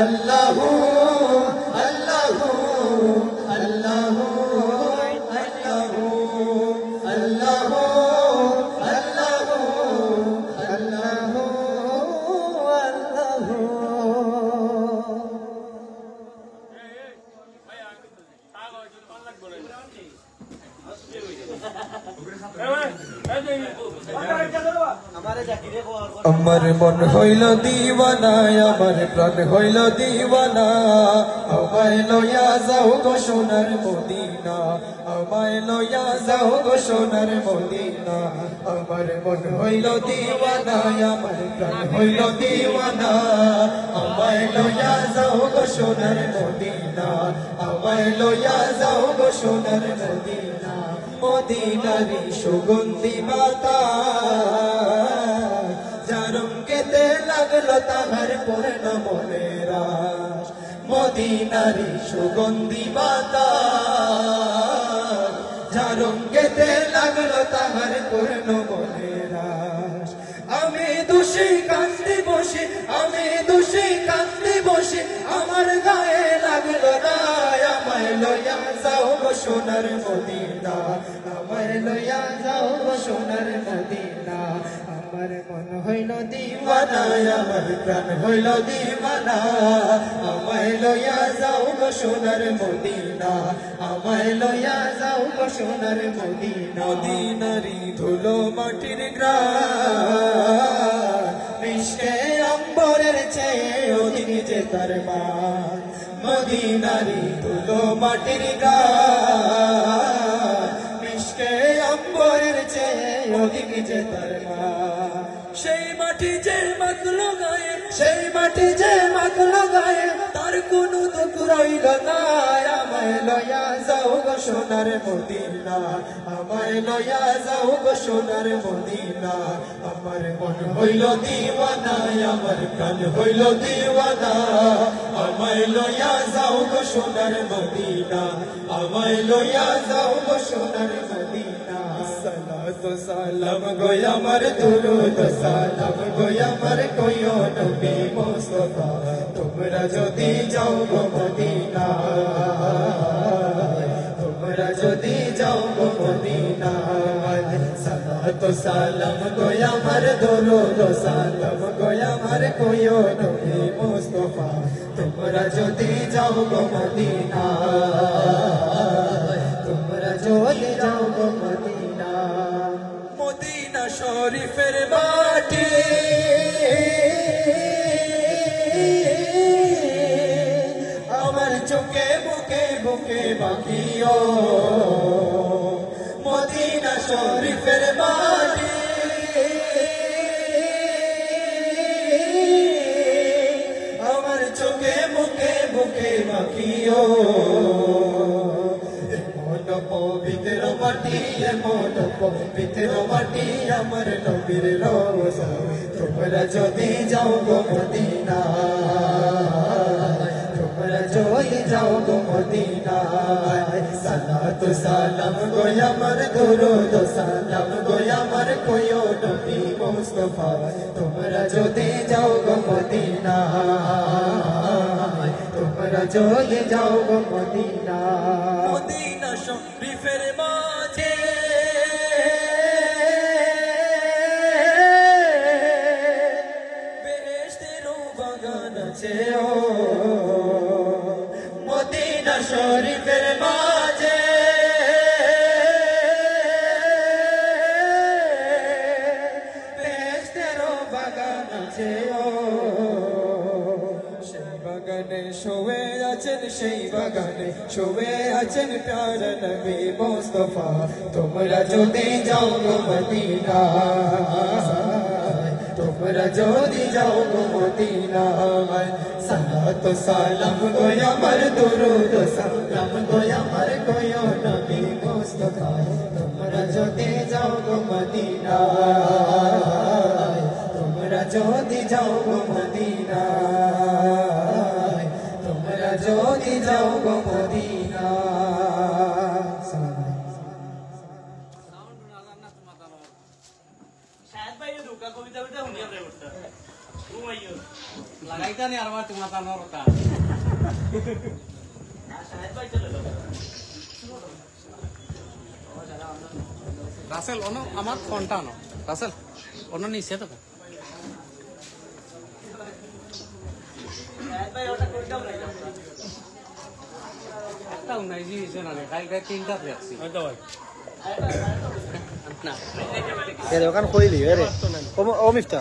আল্লাহু আল্লাহু আল্লাহু আল্লাহু আল্লাহু আল্লাহু আল্লাহু আল্লাহু এই আমার মন হইল দিওয়ানা আমার প্রাণ হইল দিওয়ানা আমায় লইয়া যাও গো সোনার মদিনা আমায় লইয়া যাও গো সোনার মদিনা আমার মন হইল দিওয়ানা আমার প্রাণ হইল দিওয়ানা আমায় লইয়া যাও গো সোনার মদিনা আমায় লইয়া যাও গো সোনার মদিনা মদিনারি সুগন্ধি বাতাস জারঙ্গেতে লাগলো তাহার পূর্ণ মনেরা মদিনারি সুগন্ধি বাতাস জারঙ্গেতে লাগলো তাহার পূর্ণ মনেরা আমি দোষী কান্দে বসে আমি দোষী কান্দে বসে আমার গায়ে লাগলো না আমায় লইয়া যাও গো সোনার মদিনা আমায় লইয়া যাও গো সোনার মদিনা আমার মন হইল দিওয়ানা আমার প্রাণ হইল দিওয়ানা আমায় লইয়া যাও গো সোনার মদিনা আমায় লইয়া যাও গো সোনার মদিনা মদিনারি ধুলো মাটির গ্রাম মিশে অম্বরের চেয়ে অধিক যে তার মান মদিনারি ধুলো মাটির গ্রাম মিশে অম্বরের চেয়ে অধিক যে তার মান সেই মাটি যে মাখলো গায়ে সেই মাটি যে মাখলো গায়ে তার কোনো দুঃখ রইল না আমায় লইয়া যাও গো সোনার মদিনা আমায় লইয়া যাও গো সোনার মদিনা আমার মন হইল দিওয়ানা আমার প্রাণ হইল দিওয়ানা আমায় লইয়া যাও গো সোনার মদিনা আমায় লইয়া যাও গো সোনার মদিনা সালাতু সালাম গো আমার দুরুদ সালাম গো আমার কইও নবী মুস্তাফা তোমরা যদি যাও গো মদিনা তোমরা যদি যাও গো মদিনা সালাতু সালাম গো আমার দুরুদ সালাম গো আমার কইও নবী মুস্তাফা তোমরা যদি যাও গো মদিনা তোমরা যদি যাও গো মদিনা মদিনা শরীফের মাটি আমার চোখে বুকে বুকে বাকিও মদিনা শরীফের মাটি আমার চোখে বুকে বুকে বাকিও পবিত্র মাটি এমন পবিত্র মাটি আমার নবীর রওজা তোমরা যদি যাও গো মদিনা তোমরা যদি যাও গো মদিনা সালাতু সালাম গো আমার দুরুদ সালাম গো আমার কইও নবী মুস্তাফা তোমরা যদি যাও গো মদিনা তোমরা যদি যাও গো মদিনা মদিনা শরীফের মাঝে বেহেশতের বাগান আছে ও মদিনা শরীফের মাঝে বেহেশতের বাগান আছে ও সেই বাগানে শোয়ে আছেন সেই বাগানে শোয়ে আছেন প্যার নবী মুস্তাফা তোমরা যদি যাও গো মদিনা তোমরা যদি যাও গো মদিনা সালাতু সালাম গো আমার দুরুদ সালাম গো আমার কইও নবী মুস্তাফা তোমরা যদি যাও গো মদিনা তোমরা যদি যাও গো মদিনা তোমরা যদি যাও গো মদিনা शायद भाई ये दुका कविता बेटा हुनिया रे उठता तू आइयो लगाईता नहीं अरवा तुम्हारा ना होता शायद भाई चलो রাসেল অন আমার ফোনটা আনো রাসেল অন্য নিচে তো शायद भाई ওটা কই দাও একটা উনাই জি এসে না কালকে তিনটা রাখছি হয়তো ভাই না এ দোকান কইলি রে ও মিফতা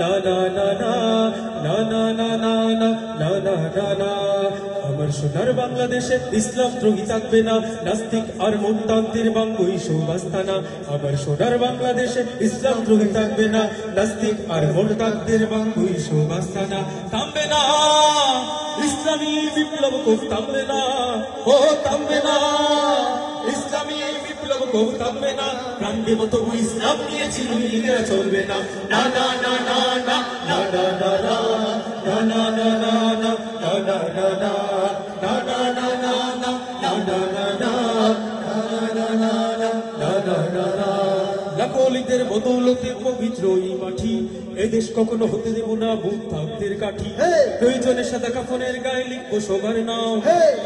না না না না না না না না না না না না না আমার সোনার বাংলাদেশে ইসলাম দ্রোহী থাকবে না নাস্তিক আর মুরতাদদের বাঙ্গুই সুবাস্তানা আমার সোনার বাংলাদেশে ইসলাম দ্রোহী থাকবে না নাস্তিক আর মুরতাদদের বাঙ্গুই সুবাস্তানা থামবে না ইসলামী বিপ্লব খুব থামবে না ও থামবে না ইসলামী বিপ্লব খুব থামবে না প্রাণ দেব তবু ইসলাম নিয়ে চিরদিন চলবে না না না না না না না না না না না না না না লাকলিদের বদৌলতে পবিত্র এই মাটি এদেশ কখনো হতে দেব না মুক্তাদের কাঠি প্রয়োজনে সাদা কাফনের গায়ে লিখবো সবার নাম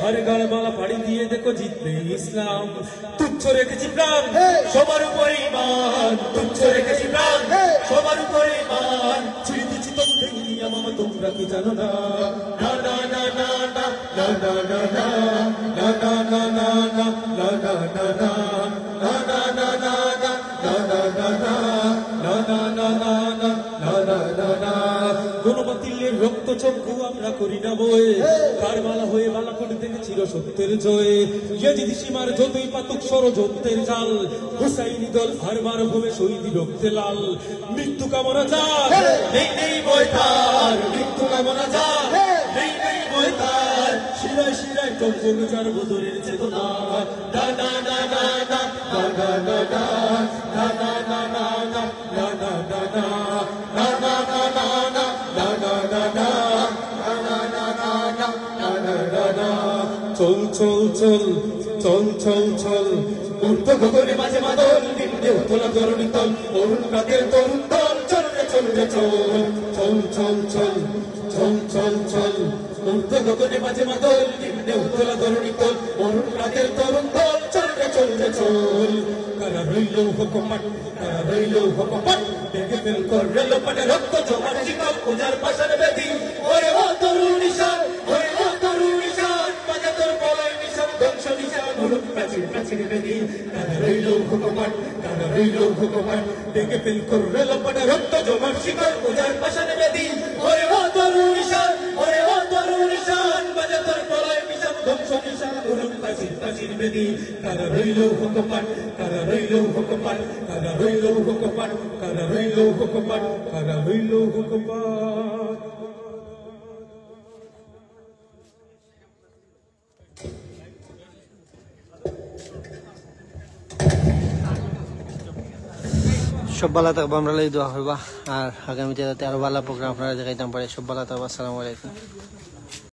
আর গালমালা পাড়ি দিয়ে দেখো জিতবে ইসলাম তুচ্ছ রেখেছি প্রাণ সবার উপর ঈমান তুচ্ছ রেখেছি প্রাণ সবার উপর ঈমান ছিড়ে দিচ্ছি তবু দেখিনি আমার তোমরা কি জানো না না না না না না না না না না না না না না না না গণবাতিলের রক্ত চক্ষু আমরা করি না বয়ে কারবালা হয়ে বালাকোট থেকে চির সত্যের জয়ে ইয়াজিদ সীমার যতই পাতুক ষড়যন্ত্রের জাল হুসাইনি দল হারবার ভূমে শহীদি রক্তে লাল মৃত্যু কামনা যার নেই নেই বয়তার মৃত্যু কামনা যার নেই নেই বয়তার শিরায় শিরায় টম্বক যার বদরের চেতনা না না না না না না না না না না না না না না না না চল চল চল চল চল চল উর্ধ গগনে মাঝে মাদল নিম্নে উতলা তরুণী তল অরুণ কাদের তরুণ দল চলবে চলবে চল চল চল চল চল চল চল উর্ধ গগনে মাঝে মাদল নিম্নে উতলা তরুণী তল অরুণ কাদের তরুণ দল চলবে চলবে চল কারা রইল হুকুমত কারা রইল হুকুমত দেখে ফেল কর রেল পাটে রক্ত জমার চিকন পূজার পাশার বেদি ওরে ও তরুণ নিশান ওরে ও তরুণ নিশান বাজা তোর বলয় নিশান ধ্বংস নিশান হলুদ প্রাচীর প্রাচীর বেদি কারা রইল হুকুমত কারা রইল হুকুমত দেখে ফেল কর রেল পাটে রক্ত জমার চিকন পূজার পাশার বেদি ওরে ও তরুণ নিশান ওরে ও তরুণ নিশান বাজা তোর বলয় নিশান ধ্বংস নিশান হলুদ প্রাচীর প্রাচীর বেদি কারা রইল হুকুমত কারা রইল হুকুমত কারা রইল হুকুমত কারা রইল হুকুমত কারা রইল হুকুমত সব ভালো থাকবো আমরা দোয়া করবা আর আগামীতে যাতে আরো ভালো প্রোগ্রাম আপনারা দেখাইতাম পারে সব ভালো থাকবো আসসালামু আলাইকুম